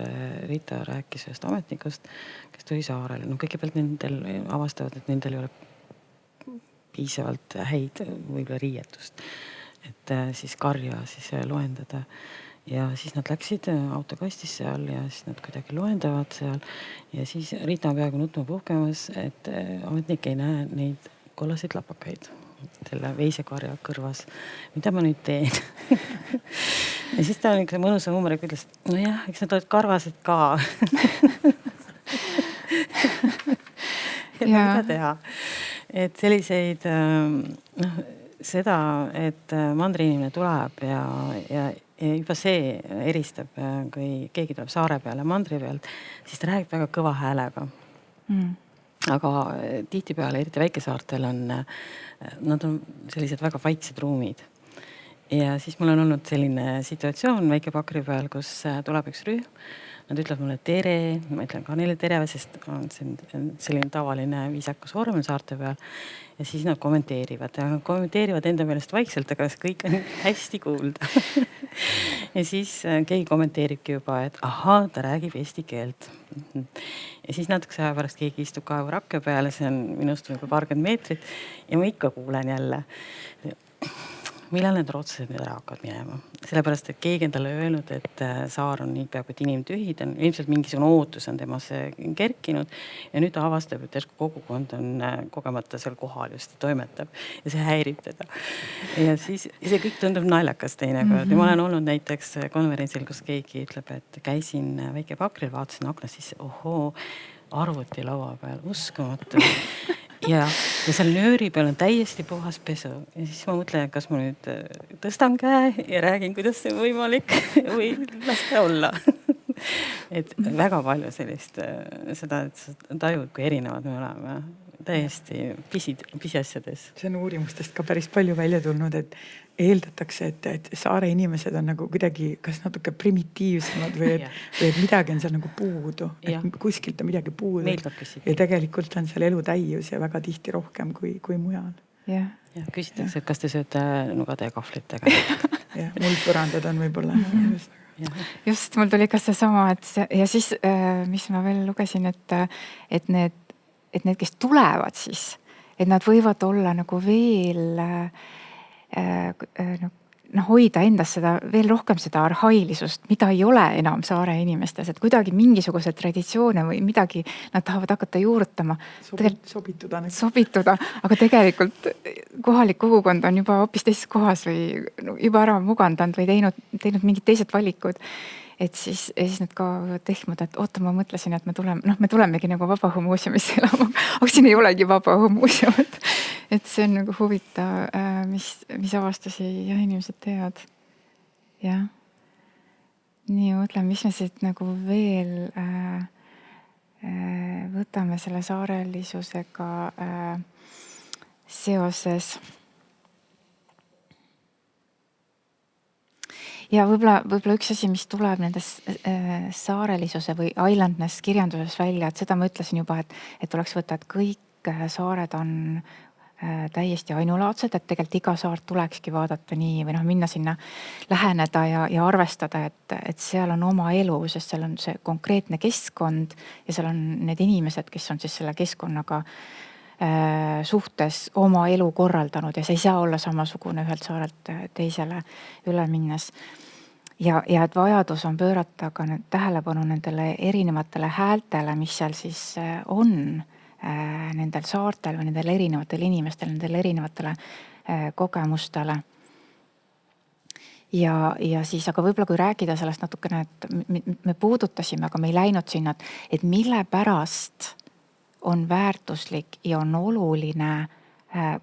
Rita rääkis ühest ametnikust, kes tuli saarele. No kõigepealt nendel avastavad, et nendel ei ole piisavalt häid võib-olla riietust, et siis karja siis loendada. Ja siis nad läksid autokastis seal ja siis nad kuidagi loendavad seal ja siis Rita on peaaegu nutma puhkemas, et ametnik ei näe neid kollaseid lapakaid selle veisekarja kõrvas. Mida ma nüüd teen? Ja siis ta on ikka mõnusa huumoriga ütles, no jah, eks nad oled karvased ka. Ja mida teha? Et selliseid, seda, et mandriinimene tuleb ja juba see eristab, kui keegi tuleb saare peale mandri pealt, siis ta räägib väga kõva häälega. Aga tihtipeale, eriti väikesaartel nad on sellised väga vaiksed ruumid. Ja siis mul on olnud selline situatsioon Väike-Pakri peal, kus tuleb üks rühm. Nad ütlevad mulle tere, ma ütlen ka neile tere, sest on selline tavaline viisakas vorm saarte peal. Ja siis nad kommenteerivad enda meelest vaikselt, aga kõik on hästi kuulda. Ja siis keegi kommenteeribki juba, et aha, ta räägib eesti keelt. Ja siis natukese aja pärast keegi istub kaevu rakke peale, see on minust juba paarkümmend meetrit ja ma ikka kuulen jälle. Millal need rootslased nüüd ära hakkavad minema? Sellepärast, et keegi on talle öelnud, et saar on nii peaaegu, et inimtühid on. Ilmselt mingisugune ootus on temasse kerkinud ja nüüd ta avastab, et kogukond on kogemata seal kohal just toimetab ja see häirib teda. Ja siis see kõik tundub naljakas teinekord. Ja ma olen olnud näiteks konverentsil, kus keegi ütleb, et käisin Väike-Pakril, vaatasin aknast sisse, ohoo, arvuti laua peal, uskumatu. Ja seal nööri peal on täiesti puhas pesu. Ja siis ma mõtlen, kas ma nüüd tõstan käe ja räägin, kuidas see võimalik või laske olla. Et väga palju sellist, seda, et sa tajud, kui erinevad me oleme. Täiesti pisiasjades. See on uurimustest ka päris palju välja tulnud, et eeldatakse, et saare inimesed on nagu kuidagi kas natuke primitiivsemad või et midagi on seal nagu puudu. Et kuskilt on midagi puudu. Ja tegelikult on seal elu täius ja väga tihti rohkem kui mujal. Ja küsitakse, et kas te sööte nugade ja kahvlitega? Ja muldpõrandad on võib-olla. Just, mul tuli ka see sama, ja siis, mis ma veel lugesin, et need, kes tulevad siis, et nad võivad olla nagu veel hoida endas seda veel rohkem seda arhailisust, mida ei ole enam saare inimestes, et kuidagi mingisugused traditsioone või midagi nad tahavad hakata juurutama. Sobituda, aga tegelikult kohalik kogukond on juba hoopis teises kohas või juba ära mugandanud või teinud mingid teised valikud. Et siis nad ka võivad tehmuda, et oota, ma mõtlesin, et me tulemegi nagu Vabaõhumuuseumisse elama, aga siin ei olegi Vabaõhumuuseum. Et see on nagu huvitav, mis avastusi inimesed teevad. Ja. Nii, mõtlen, mis me siit nagu veel võtame selle saarelisusega seoses. Ja võib-olla üks asi, mis tuleb nendes saarelisuse või islandness kirjanduses välja, et seda ma ütlesin juba, et oleks võtta, et kõik saared on täiesti ainulaadsed, et tegelikult iga saart tulekski vaadata nii või minna sinna läheneda ja arvestada, et seal on oma elu, sest seal on see konkreetne keskkond ja seal on need inimesed, kes on siis selle keskkonnaga suhtes oma elu korraldanud ja see ei saa olla samasugune ühelt saarelt teisele üle minnes. ja et vajadus on pöörata ka tähelepanu nendele erinevatele häältele, mis seal siis on nendel saartel või nendel erinevatel inimestel, nendel erinevatele kogemustele. Ja siis, aga võib-olla kui rääkida sellest natukene, et me puudutasime, aga me ei läinud sinna, et mille pärast on väärtuslik ja on oluline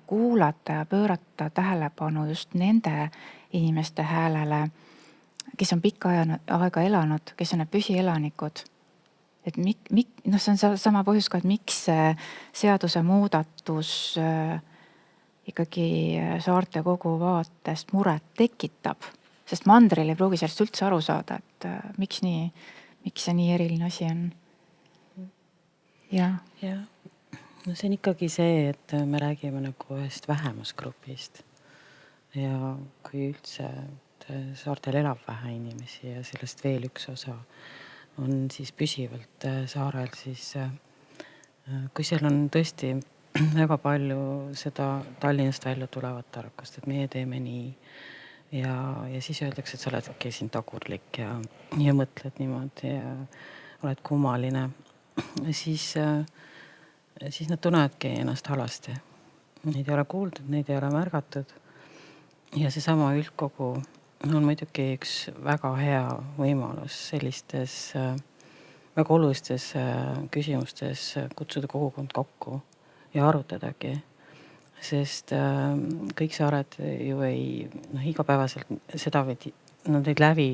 kuulata ja pöörata tähelepanu just nende inimeste häälele, kes on pikka aega elanud, kes on need püsielanikud. Et see on sama põhjus ka, et miks seaduse muudatus ikkagi saarte kogu vaatest muret tekitab. Sest mandril ei pruugi sellest üldse aru saada, et miks see nii eriline asi on. Ja. No see on ikkagi see, et me räägime nagu ühest vähemusgrupist. Ja kui üldse saartel elab vähe inimesi ja sellest veel üks osa on siis püsivalt saarel, siis kui seal on tõesti väga palju seda Tallinnast välja tulevat tarkust, et meie teeme nii ja siis öeldakse, et sa oledki siin tagurlik ja mõtled niimoodi ja oled kummaline, siis nad tunnevadki ennast halvasti. Neid ei ole kuuldud, neid ei ole märgatud ja seesama üldkogu on muidugi üks väga hea võimalus sellistes väga olulistes küsimustes kutsuda kogukond kokku ja arutadagi, sest kõik saared ju igapäevaselt seda nad ei läbi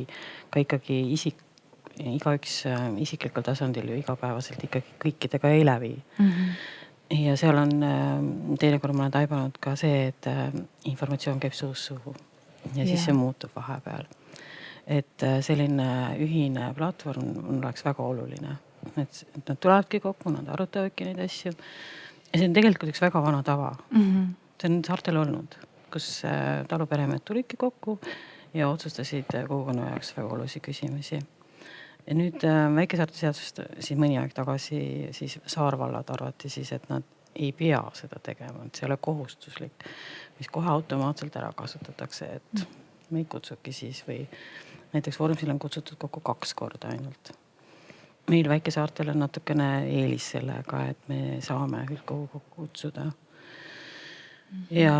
ka ikkagi igaüks isiklikul tasandil ju igapäevaselt ikkagi kõikidega ei läbi. Ja seal on teinekord ma olen taibanud ka see, et informatsioon käib suust suhu ja siis see muutub vahepeal. Et selline ühine platvorm oleks väga oluline. Et nad tulevadki kokku, nad arutavadki neid asju. Ja see on tegelikult üks väga vana tava. See on saartel olnud, kus taluperemehed tulidki kokku ja otsustasid kogukonna jaoks väga olulisi küsimusi. Ja nüüd väikesaarte seadusest siis mõni aeg tagasi siis saarvallad arvati siis, et nad ei pea seda tegema, et see ei ole kohustuslik, mis kohe automaatselt ära kasutatakse, et me ei kutsuki siis või näiteks Vormsil on kutsutud kokku 2 korda ainult. Meil väikesaartel on natukene eelis sellega, et me saame üldkogu kokku kutsuda. Ja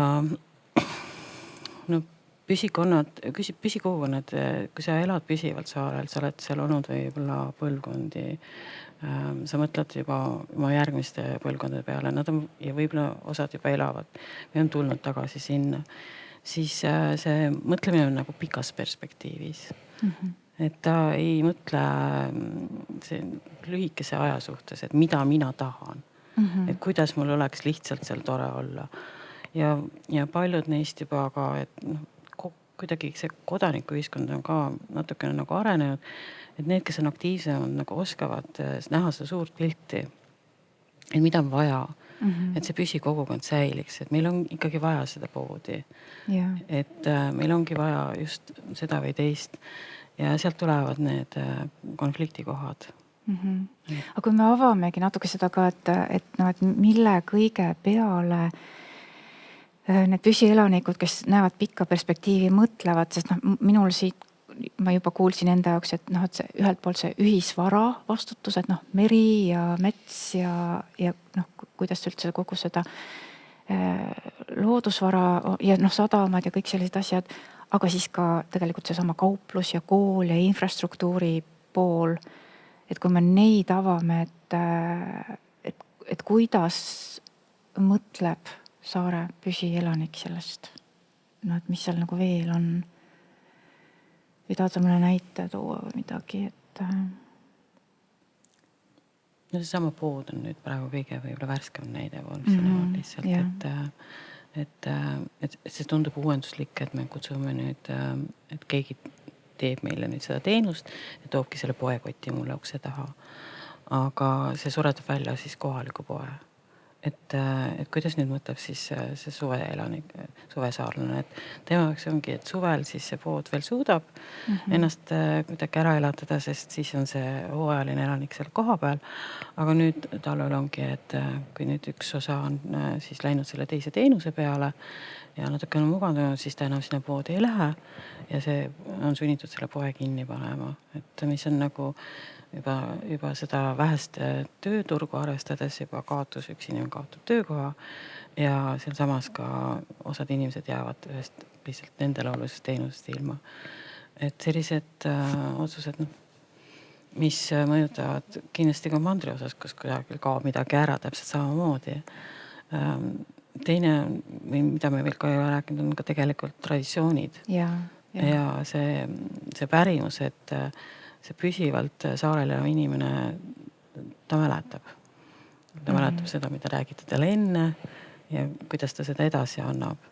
no püsikogukonnad, kui sa elad püsivalt saarel, sa oled seal olnud võib-olla põlvkondi, sa mõtled juba oma järgmiste põlvkondade peale, nad on ja võib-olla osad juba elavad või on tulnud tagasi sinna, siis see mõtlemine on nagu pikas perspektiivis. Et ta ei mõtle lühikese aja suhtes, et mida mina tahan, et kuidas mul oleks lihtsalt seal tore olla. Ja paljud neist juba ka, et kuidagi see kodanikuühiskond on ka natukene nagu arenenud, et need, kes on aktiivsemad, nagu oskavad näha seda suurt pilti, et mida on vaja, et see püsikogukond säiliks, et meil on ikkagi vaja seda poodi, et meil ongi vaja just seda või teist ja sealt tulevad need konfliktikohad. Aga kui me avamegi natuke seda ka, et mille kõige peale need püsielanikud, kes näevad pikka perspektiivi, mõtlevad, sest minul siit ma juba kuulsin enda jaoks, et see ühelt poolt see ühisvara vastutus, et meri ja mets ja kuidas üldse kogu seda loodusvara ja sadamad ja kõik sellised asjad, aga siis ka tegelikult seesama kauplus ja kool ja infrastruktuuri pool, et kui me neid avame, et kuidas mõtleb saare püsielanik sellest, et mis seal nagu veel on. Või tahad sa mulle näite tuua või midagi, et... No seesama pood on nüüd praegu kõige võib-olla värskem näide Vormsina lihtsalt, et see tundub uuenduslik, et me kutsume nüüd, et keegi teeb meile nüüd seda teenust ja toobki selle poekoti mulle ukse taha. Aga see suretab välja siis kohaliku poe. et kuidas nüüd mõtleb siis see suveelanik, suvesaarlane, et tema jaoks ongi, et suvel siis see pood veel suudab ennast kuidagi ära elatada, sest siis on see hooajaline elanik seal kohapeal. Aga nüüd talvel ongi, et kui nüüd üks osa on siis läinud selle teise teenuse peale ja natuke on mugandunud, siis ta enam sinna poodi ei lähe ja see on sunnitud selle poe kinni panema, et mis on nagu juba seda vähest tööturgu arvestades juba kaotus, üks inimene kaotab töökoha ja sealsamas ka osad inimesed jäävad ühest lihtsalt nendele olulisest teenusest ilma. Et sellised otsused, mis mõjutavad kindlasti ka mandri osas, kus kusagil kaob midagi ära täpselt samamoodi. Teine, mida me veel ka ei ole rääkinud, on ka tegelikult traditsioonid. Ja see pärimus, et see püsivalt saarel elav inimene, ta mäletab. Ta mäletab seda, mida räägiti talle enne ja kuidas ta seda edasi annab.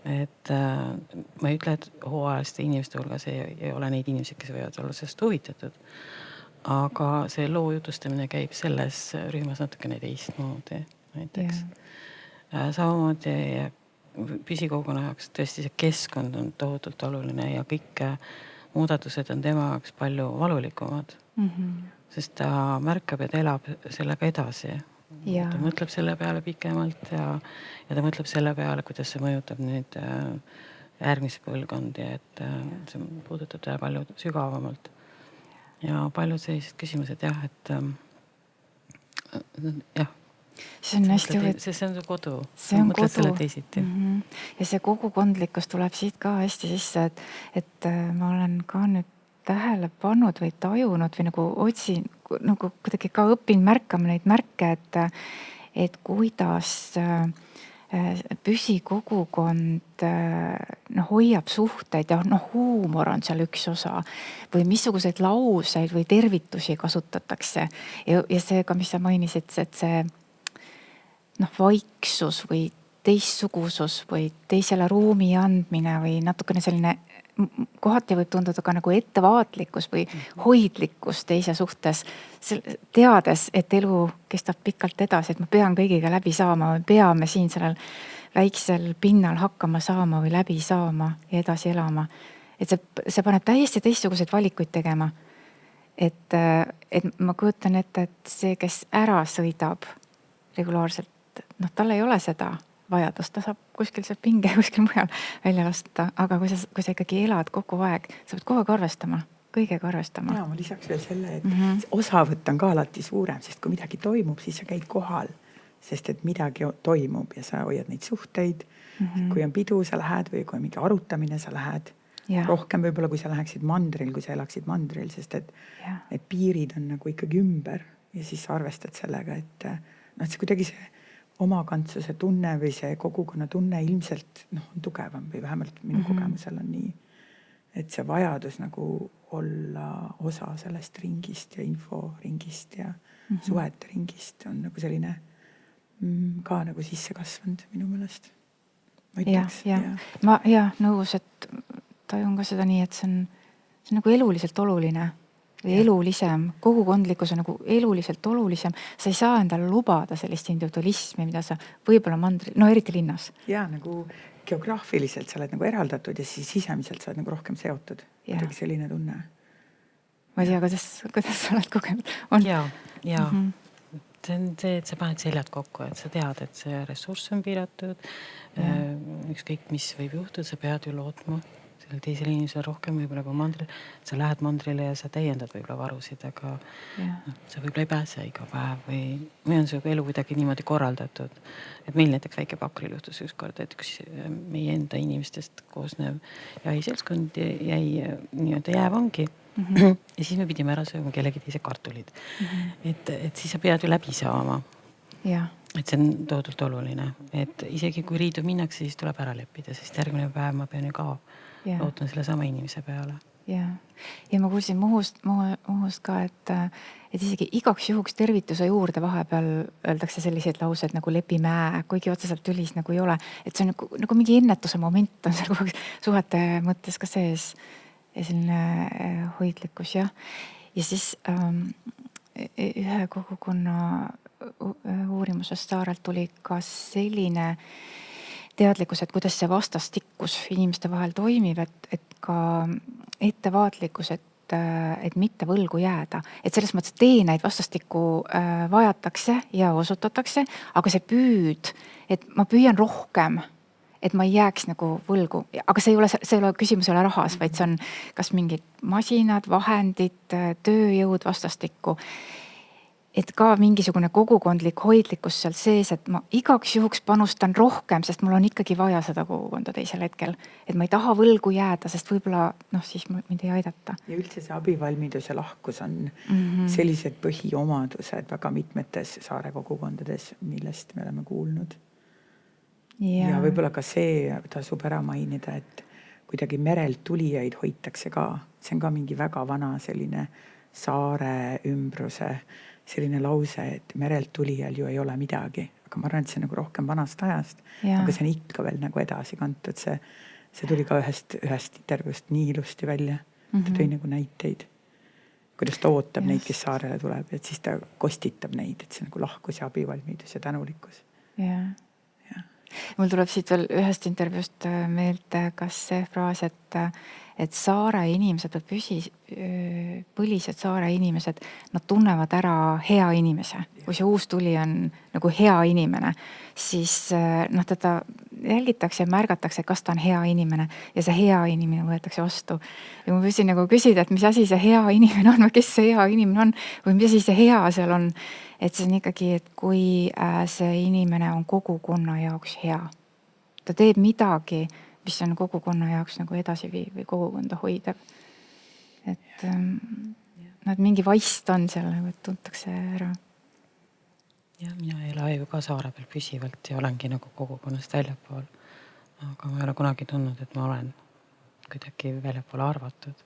Et ma ei ütle, et hooajaliste inimeste hulgas ei ole neid inimesi, kes võivad olla sellest huvitatud. Aga see loo jutustamine käib selles rühmas natukene teistmoodi näiteks. Samamoodi püsikogukonna jaoks tõesti see keskkond on tohutult oluline ja kõik muudatused on tema jaoks palju valulikumad, sest ta märkab ja ta elab sellega edasi. Ta mõtleb selle peale pikemalt ja ta mõtleb selle peale, kuidas see mõjutab nüüd järgmisi põlvkondi, et see puudutab teda palju sügavamalt. Ja paljud sellised küsimused et jah. See on hästi see on su kodu. See on mõtled kodu. selle teisiti. Ja see kogukondlikkus tuleb siit ka hästi sisse, et ma olen ka nüüd tähele pannud või tajunud või nagu otsin, nagu kuidagi ka õpin märkama neid märke, et kuidas püsikogukond hoiab suhteid ja huumor on seal üks osa või missuguseid lauseid või tervitusi kasutatakse. Ja see ka, mis sa mainisid, et see vaiksus või teistsugusus või teisele ruumi andmine või natukene selline, kohati võib tunduda ka nagu ettevaatlikkus või hoidlikkus teise suhtes, teades, et elu kestab pikalt edasi, et ma pean kõigiga läbi saama, me peame siin sellel väiksel pinnal hakkama saama või läbi saama ja edasi elama. Et see paneb täiesti teistsuguseid valikuid tegema. Et ma kujutan ette, et see, kes ära sõidab regulaarselt, tal ei ole seda vajadust, ta saab kuskil see pinge kuskil mujal välja lasta, aga kui sa ikkagi elad kogu aeg, sa pead kogu aeg arvestama, kõigega arvestama. Ja ma lisaks veel selle, et osavõtt on ka alati suurem, sest kui midagi toimub, siis sa käid kohal, sest et midagi toimub ja sa hoiad neid suhteid. Kui on pidu, sa lähed või kui on mingi arutamine, sa lähed rohkem võib-olla, kui sa läheksid mandril, kui sa elaksid mandril, sest et need piirid on nagu ikkagi ümber ja siis sa arvestad sellega, et see kuidagi see omakantsuse tunne või see kogukonna tunne ilmselt on tugevam või vähemalt minu kogemusel on nii, et see vajadus nagu olla osa sellest ringist ja inforingist ja suhete ringist on nagu selline ka nagu sisse kasvanud minu meelest. Ma nõus, et tajun ka seda nii, et see on nagu eluliselt oluline või elulisem, kogukondlikkus on nagu eluliselt olulisem. Sa ei saa endale lubada sellist individualismi, mida sa võib-olla mandril, eriti linnas. Ja nagu geograafiliselt sa oled nagu eraldatud ja siis sisemiselt sa oled nagu rohkem seotud. Kuidagi selline tunne. Ma ei tea, kuidas sa oled kogenud? Ja. See on see, et sa paned seljad kokku, et sa tead, et see ressurss on piiratud. Ükskõik, mis võib juhtuda, sa pead ju lootma sellel teisel inimesel rohkem võib-olla kui mandril. Sa lähed mandrile ja sa täiendad võib-olla varusid, aga sa võib-olla ei pääse iga päev või on su elu kuidagi niimoodi korraldatud. Et meil näiteks Väike-Pakril juhtus ükskord, et üks meie enda inimestest koosnev jahiseltskond jäi nii-öelda jäävangi ja siis me pidime ära sööma kellegi teise kartulid. Et siis sa pead ju läbi saama. Et see on tohutult oluline, et isegi kui riidu minnakse, siis tuleb ära leppida, sest järgmine päev ma pean ju ka ootan selle sama inimese peale. Ja ma kuulsin Muhust ka, et isegi igaks juhuks tervituse juurde vahepeal öeldakse selliseid lauseid nagu lepime, kuigi otseselt tülis nagu ei ole. Et see on nagu mingi ennetuse moment on seal suhete mõttes ka sees ja selline hoidlikkus. Ja siis ühe kogukonna uurimusest saarelt tuli ka selline teadlikkus, et kuidas see vastastikkus inimeste vahel toimib, et ka ettevaatlikkus, et mitte võlgu jääda. Et selles mõttes teeneid vastastikku vajatakse ja osutatakse, aga see püüd, et ma püüan rohkem, et ma ei jääks nagu võlgu. Aga see ei ole küsimus ei ole rahas, vaid see on kas mingid masinad, vahendid, tööjõud vastastikku. Et ka mingisugune kogukondlik hoidlikkus seal sees, et ma igaks juhuks panustan rohkem, sest mul on ikkagi vaja seda kogukonda teisel hetkel. Et ma ei taha võlgu jääda, sest võib-olla siis mind ei aidata. Ja üldse see abivalmidus ja lahkus on sellised põhiomadused väga mitmetes saare kogukondades, millest me oleme kuulnud. Ja võib-olla ka see tasub ära mainida, et kuidagi merelt tulijaid hoitakse ka. See on ka mingi väga vana selline saare ümbruse selline lause, et merelt tulijal ju ei ole midagi. Aga ma arvan, et see nagu rohkem vanast ajast, aga see on ikka veel nagu edasi kantud. See tuli ka ühest intervjuust nii ilusti välja. Ta tõi nagu näiteid, kuidas ta ootab neid, kes saarele tuleb, et siis ta kostitab neid, et see nagu lahkus ja abivalmidus ja tänulikkus. Mul tuleb siit veel ühest intervjuust meelde kas see fraas, et saare inimesed või põlised saare inimesed, nad tunnevad ära hea inimese. Kui see uus tuli on nagu hea inimene, siis teda jälgitakse ja märgatakse, kas ta on hea inimene ja see hea inimene võetakse vastu. Ja ma võisin nagu küsida, et mis asi see hea inimene on või kes see hea inimene on või mis asi see hea seal on. Et see on ikkagi, et kui see inimene on kogukonna jaoks hea. Ta teeb midagi, mis on kogukonna jaoks nagu edasi viib või kogukonda hoidab. Et mingi vaist on seal, et tuntakse ära. Ja mina ei ela ju ka saare peal püsivalt ja olengi nagu kogukonnast väljapool. Aga ma ei ole kunagi tundnud, et ma olen kuidagi väljapool arvatud.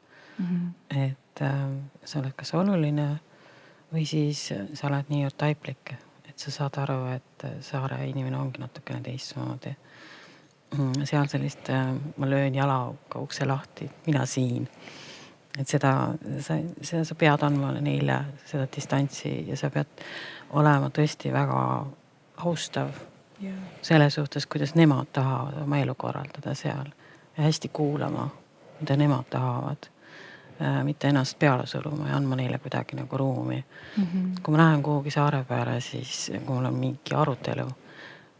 Et sa oled kas oluline või siis sa oled nii taiplik, et sa saad aru, et saare inimene ongi natukene teistmoodi. Seal sellist, ma löön jalaga ukse lahti, mina siin. Et seda sa pead andma neile seda distantsi ja sa pead olema tõesti väga austav selle suhtes, kuidas nemad tahavad oma elu korraldada seal ja hästi kuulama, mida nemad tahavad. Mitte ennast peale suruma ja andma neile kuidagi nagu ruumi. Kui ma lähen kuhugi saare peale, siis kui mul on mingi arutelu,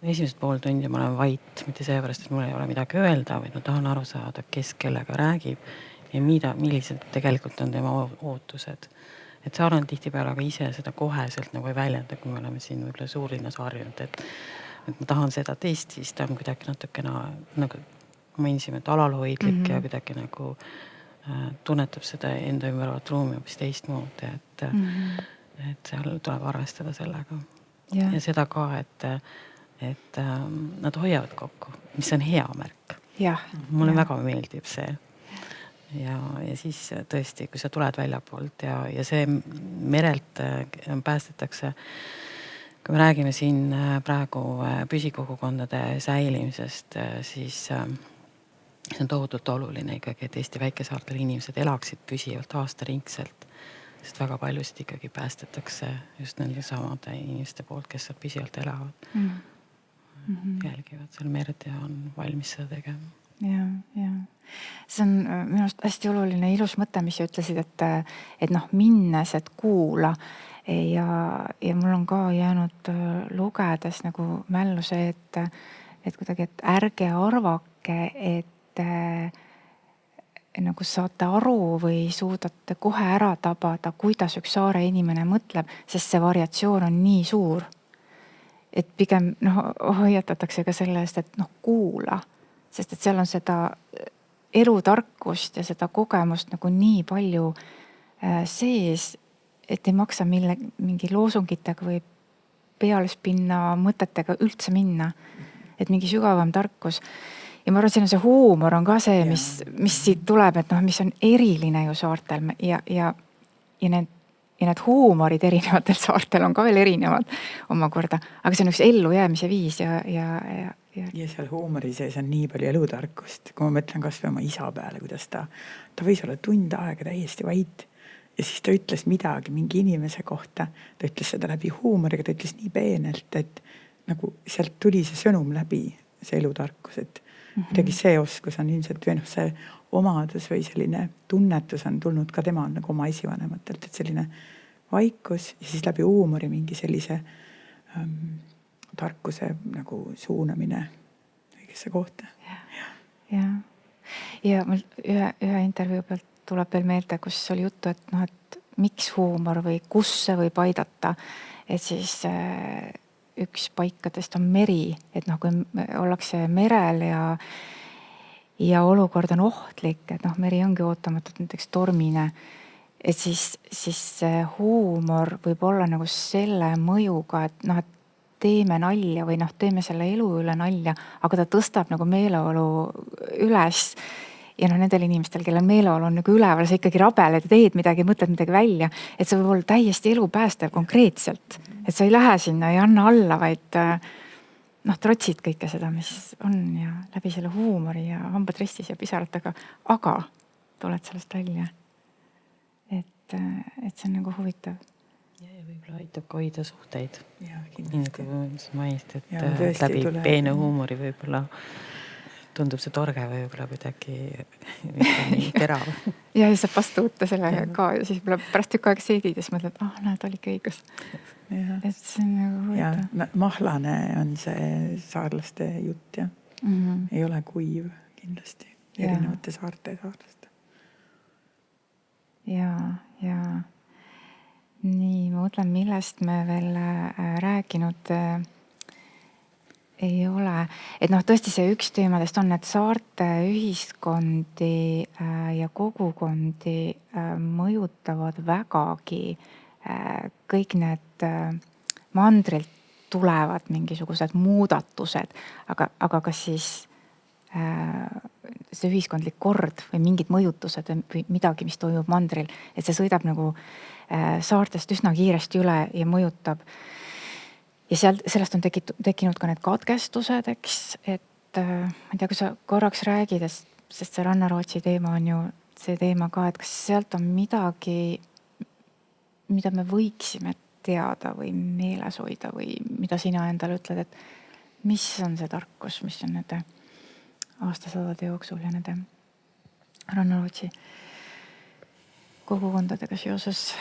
esimesed pool tundi ma olen vait, mitte seepärast, et mul ei ole midagi öelda, vaid ma tahan aru saada, kes kellega räägib ja millised tegelikult on tema ootused. Et saar on tihtipeale aga ise seda koheselt nagu ei väljenda, kui me oleme siin võib-olla suurlinnas harjunud, et ma tahan seda teist, siis ta on kuidagi natukene nagu mainisime, et alalhoidlik ja kuidagi nagu tunnetab seda enda ümbervat ruumi hoopis teistmoodi, et seal tuleb arvestada sellega. Ja seda ka, et nad hoiavad kokku, mis on hea märk. Mulle väga meeldib see. Ja siis tõesti, kui sa tuled väljapoolt ja see merelt päästetakse, kui me räägime siin praegu püsikogukondade säilimisest, siis see on tohutult oluline ikkagi, et Eesti väikesaartel inimesed elaksid püsivalt aastaringselt, sest väga paljusid ikkagi päästetakse just nende samade inimeste poolt, kes seal püsivalt elavad. Jälgivad seal merd ja on valmis seda tegema. Ja. See on minu arust hästi oluline ilus mõte, mis sa ütlesid, et minnes, et kuula. Ja mul on ka jäänud lugedes nagu mällu see, et kuidagi, et ärge arvake, et nagu saate aru või suudate kohe ära tabada, kuidas üks saare inimene mõtleb, sest see variatsioon on nii suur. Et pigem hoiatatakse ka selle eest, et kuula, sest et seal on seda elutarkust ja seda kogemust nagu nii palju sees, et ei maksa mingi loosungitega või pealispinna mõtetega üldse minna. Et mingi sügavam tarkus. Ja ma arvan, siin on see huumor on ka see, mis siit tuleb, et mis on eriline ju saartel ja need huumorid erinevatel saartel on ka veel erinevad omakorda, aga see on üks ellujäämise viis ja seal huumori sees on nii palju elutarkust. Kui ma mõtlen kas või oma isa peale, kuidas ta võis olla tund aega täiesti vait ja siis ta ütles midagi mingi inimese kohta, ta ütles seda läbi huumoriga, ta ütles nii peenelt, et nagu sealt tuli see sõnum läbi, see elutarkus, et kuidagi see oskus on ilmselt, või noh, see omadus või selline tunnetus on tulnud ka temal nagu oma esivanematelt, et selline vaikus ja siis läbi huumori mingi sellise tarkuse nagu suunamine õigesse kohta. Ja mul ühe intervjuu pealt tuleb veel meelde, kus oli juttu, et noh, et miks huumor või kus see võib aidata, et siis üks paikadest on meri, et noh, kui ollakse merel ja olukord on ohtlik, et noh, meri ongi ootamatult näiteks tormine, et siis huumor võib olla nagu selle mõjuga, et noh, et teeme nalja või noh, teeme selle elu üle nalja, aga ta tõstab nagu meeleolu üles. Ja noh, nendel inimestel, kellel meeleolu on nagu üleval, sa ikkagi rabeled ja teed midagi, mõtled midagi välja, et see võib olla täiesti elu päästev konkreetselt. Et sa ei lähe sinna, ei anna alla, vaid noh, trotsid kõike seda, mis on ja läbi selle huumori ja hambad ristis ja pisaratega, aga tuled sellest välja. Et see on nagu huvitav. Ja võib-olla aitab ka hoida suhteid. Ja, nii nagu sa mainisid, et Ja, tõesti läbi tuleb- peene huumori võib-olla tundub see torge võib-olla kuidagi mitte nii terav. Ja saab vastu võtta sellega ka ja siis pärast tükk aega seedid ja siis mõtled, näed, oligi õigus. Ja. Et see on nagu Ja huvitav. mahlane on see saarlaste jutt ja ei ole kuiv kindlasti erinevate saarte saarlaste. Ja nii, ma mõtlen, millest me veel rääkinud ei ole. Et noh, tõesti see üks teemadest on, et saarte ühiskondi ja kogukondi mõjutavad vägagi kõik need mandrilt tulevad mingisugused muudatused, aga kas siis see ühiskondlik kord või mingid mõjutused või midagi, mis toimub mandril, et see sõidab nagu saartest üsna kiiresti üle ja mõjutab. Ja sellest on tekkinud ka need katkestused, eks, et ma ei tea, kui sa korraks räägid, sest see Rannarootsi teema on ju see teema ka, et kas sealt on midagi, mida me võiksime teada või meeles hoida või mida sina endale ütled, et mis on see tarkus, mis on nende aastasadade jooksul ja nende Rannarootsi kogukondadega seoses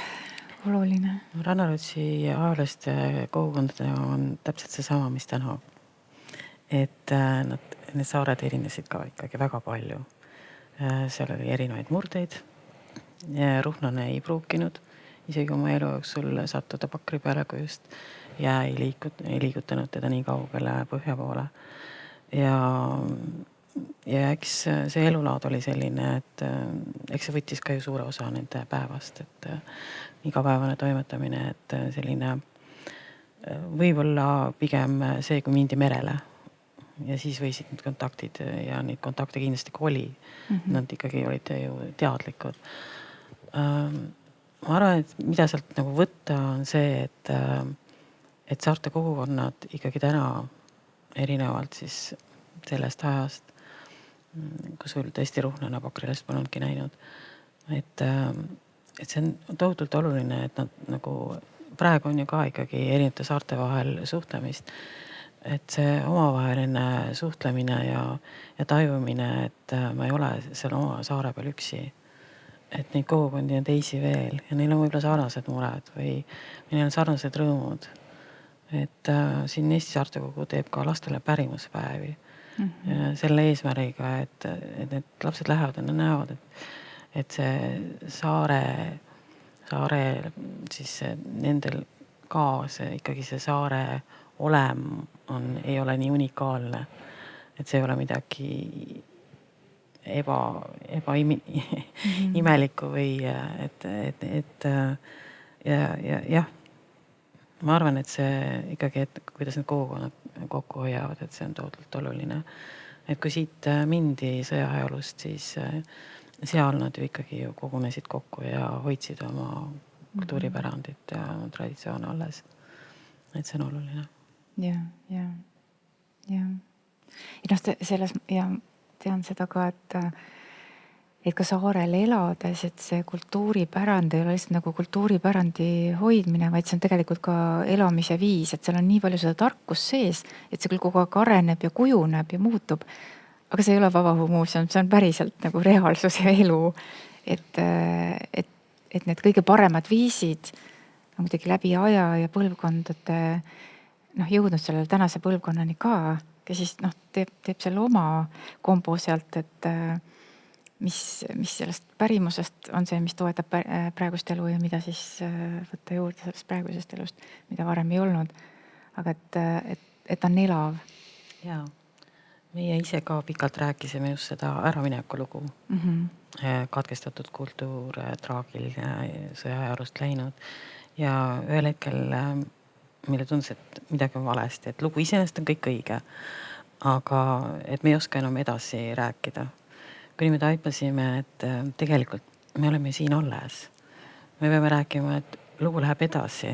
oluline? Rannarootsi ajalooliste kogukondadega on täpselt seesama, mis täna. Et need saared erinesid ka ikkagi väga palju. Seal oli erinevaid murdeid. Ruhnane ei pruukinud isegi oma elu jooksul sattuda Pakri peale, kui just jää ei liigutanud teda nii kaugele põhja poole. Ja eks see elulaad oli selline, et eks see võttis ka ju suure osa nende päevast, et igapäevane toimetamine, et selline võib-olla pigem see, kui mindi merele ja siis võisid need kontaktid ja neid kontakte kindlasti ka oli. Nad ikkagi olid ju teadlikud. Ma arvan, et mida sealt nagu võtta on see, et saarte kogukonnad ikkagi täna erinevalt siis sellest ajast, kus sul tõesti Ruhnana Pakrilast polnudki näinud. Et see on tohutult oluline, et nad nagu praegu on ju ka ikkagi erinevate saarte vahel suhtlemist. Et see omavaheline suhtlemine ja tajumine, et ma ei ole seal oma saare peal üksi. Et neid kogukondi on teisi veel ja neil on võib-olla sarnased mured või neil on sarnased rõõmud. Et siin Eesti saarte kogu teeb ka lastele pärimuspäevi. Selle eesmärgiga, et need lapsed lähevad ja nad näevad, et see saare siis nendel ka ikkagi see saare olem ei ole nii unikaalne, et see ei ole midagi imelikku või jah, ma arvan, et see ikkagi, et kuidas need kogukonnad kokku hoiavad, et see on tohutult oluline. Et kui siit mindi sõjaajalost, siis seal nad ju ikkagi kogunesid kokku ja hoidsid oma kultuuripärandit ja traditsioone alles. Et see on oluline. Ja. Ja noh, selles ja tean seda ka, et ka saarel elades, et see kultuuripärand ei ole lihtsalt nagu kultuuripärandi hoidmine, vaid see on tegelikult ka elamise viis, et seal on nii palju seda tarkust sees, et see küll kogu aeg areneb ja kujuneb ja muutub, aga see ei ole vabaõhumuuseum, see on päriselt nagu reaalsus ja elu. Et need kõige paremad viisid on kuidagi läbi aja ja põlvkondade jõudnud sellele tänase põlvkonnani ka, kes siis teeb selle oma kombo sealt, et mis sellest pärimusest on see, mis toetab praegust elu ja mida siis võtta juurde sellest praegusest elust, mida varem ei olnud. Aga et on elav. Jaa, meie ise ka pikalt rääkisime just seda äramineku lugu. Katkestatud kultuur, traagil sõjajarust läinud ja ühel hetkel meile tundus, et midagi on valesti, et lugu iseenesest on kõik õige, aga et me ei oska enam edasi rääkida. Kuni me taipasime, et tegelikult me oleme siin alles. Me peame rääkima, et lugu läheb edasi.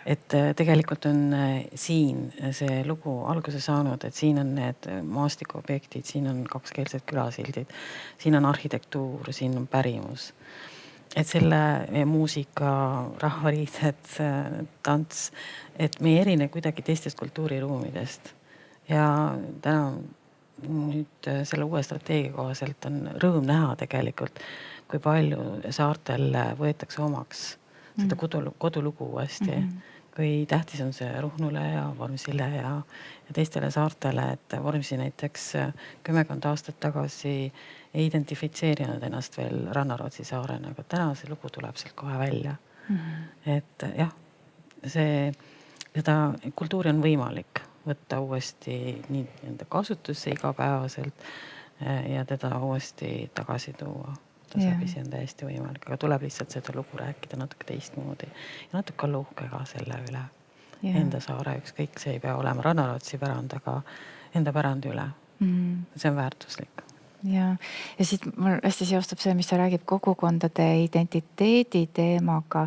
Et tegelikult on siin see lugu alguse saanud, et siin on need maastikuobjektid, siin on kakskeelsed külasildid, siin on arhitektuur, siin on pärimus. Et selle muusika, rahvariided, tants, et me ei erine kuidagi teistest kultuuriruumidest. Ja täna nüüd selle uue strateegia kohaselt on rõõm näha tegelikult, kui palju saartel võetakse omaks seda kodulugu uuesti. Kui tähtis on see Ruhnule ja Vormsile ja teistele saartele, et Vormsi näiteks 10 aastat tagasi ei identifitseerinud ennast veel Rannarootsi saarena, aga täna see lugu tuleb sealt kohe välja. Et jah, seda kultuuri on võimalik võtta uuesti nii enda kasutusse igapäevaselt ja teda uuesti tagasi tuua. Tasapisi on täiesti võimalik, aga tuleb lihtsalt seda lugu rääkida natuke teistmoodi ja natuke olla uhke ka selle üle. Enda saare ükskõik, see ei pea olema Rannarootsi pärand, aga enda pärandi üle. See on väärtuslik. Ja siit mul hästi seostub see, mis sa räägib kogukondade identiteedi teemaga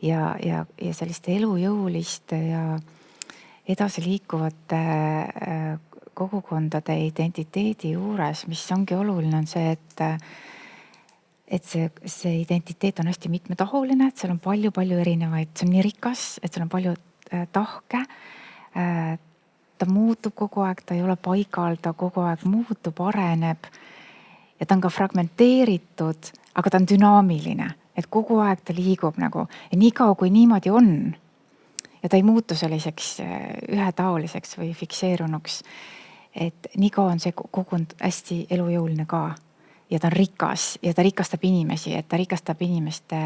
ja selliste elujõuliste ja edasi liikuvate kogukondade identiteedi juures, mis ongi oluline, on see, et see identiteet on hästi mitmetahuline, et seal on palju erinevaid, see on nii rikas, et seal on palju tahke, ta muutub kogu aeg, ta ei ole paigal, ta kogu aeg muutub, areneb ja ta on ka fragmenteeritud, aga ta on dünaamiline, et kogu aeg ta liigub nagu ja nii kaua, kui niimoodi on ja ta ei muutu selliseks ühetaoliseks või fikseerunuks, et nii kaua on see kogund hästi elujõuline ka. Ja ta on rikas ja ta rikastab inimesi, et ta rikastab inimeste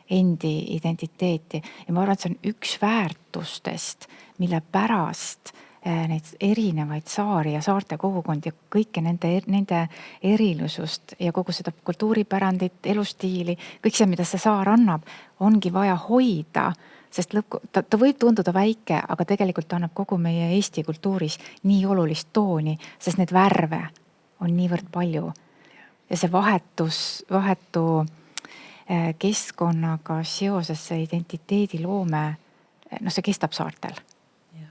endi identiteeti. Ja ma arvan, et see on üks väärtustest, mille pärast neid erinevaid saari ja saarte kogukond ja kõike nende erilusust ja kogu seda kultuuripärandit, elustiili, kõik see, mida see saar annab, ongi vaja hoida, sest ta võib tunduda väike, aga tegelikult ta annab kogu meie Eesti kultuuris nii olulist tooni, sest need värve on niivõrd palju. Ja see vahetu keskkonnaga seoses see identiteedi loome, see kestab saartel. Ja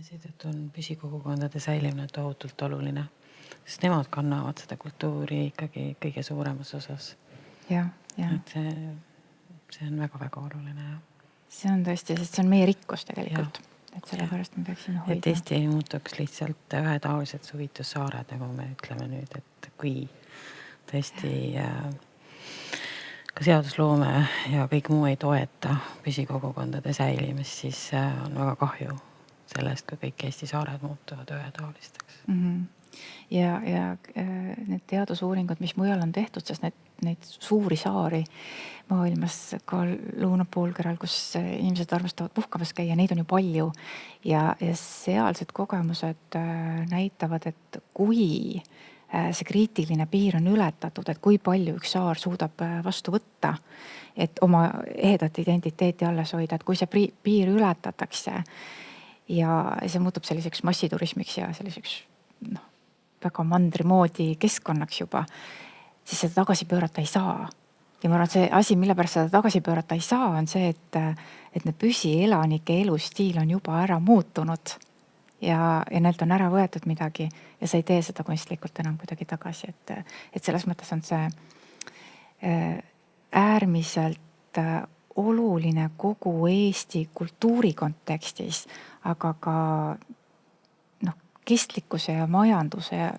seetõttu on püsikogukondade säilimine tohutult oluline, sest nemad kannavad seda kultuuri ikkagi kõige suuremas osas. Ja. Et see on väga oluline. See on tõesti, sest see on meie rikkus tegelikult. Et sellepärast me peaksime hoida. Et Eesti ei muutuks lihtsalt ühetaolised suvitussaared, nagu me ütleme nüüd, et kui tõesti ka seadusloome ja kõik muu ei toeta püsikogukondade säilimist, siis on väga kahju sellest, kui kõik Eesti saared muutuvad ühetaolisteks. Ja need teadusuuringud, mis mujal on tehtud, sest neid suuri saari maailmas ka lõunapoolkeral, kus inimesed armastavad puhkamas käia, neid on ju palju ja sealsed kogemused näitavad, et kui see kriitiline piir on ületatud, et kui palju üks saar suudab vastu võtta, et oma ehedat identiteeti alles hoida, et kui see piir ületatakse ja see muutub selliseks massiturismiks ja selliseks väga mandri moodi keskkonnaks juba, siis seda tagasi pöörata ei saa. Ja ma arvan, et see asi, mille pärast seda tagasi pöörata ei saa, on see, et need püsielanike elustiil on juba ära muutunud. ja neilt on ära võetud midagi ja sa ei tee seda kunstlikult enam kuidagi tagasi, et selles mõttes on see äärmiselt oluline kogu Eesti kultuuri kontekstis, aga ka kestlikkuse ja majanduse ja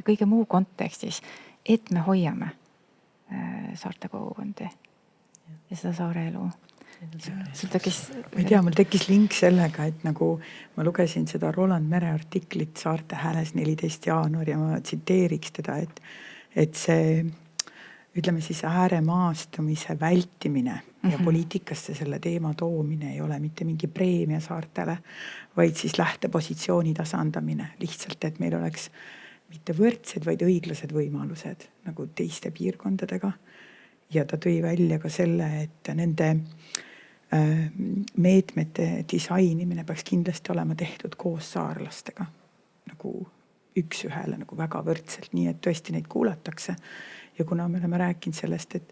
kõige muu kontekstis, et me hoiame saarte kogukondi ja seda saare elu. Sul tekkis... Ma ei tea, mul tekkis link sellega, et nagu ma lugesin seda Roland Mere artiklit Saarte Hääles 14. jaanuar ja ma tsiteeriks teda, et see, ütleme siis ääremaastumise vältimine ja poliitikasse selle teema toomine ei ole mitte mingi preemia saartele, vaid siis lähtepositsiooni tasandamine. Lihtsalt, et meil oleks mitte võrdsed, vaid õiglased võimalused nagu teiste piirkondadega. Ja ta tõi välja ka selle, et nende meetmete disainimine peaks kindlasti olema tehtud koos saarlastega. Nagu üks ühele nagu väga võrdselt, nii et tõesti neid kuulatakse. Ja kuna me oleme rääkinud sellest, et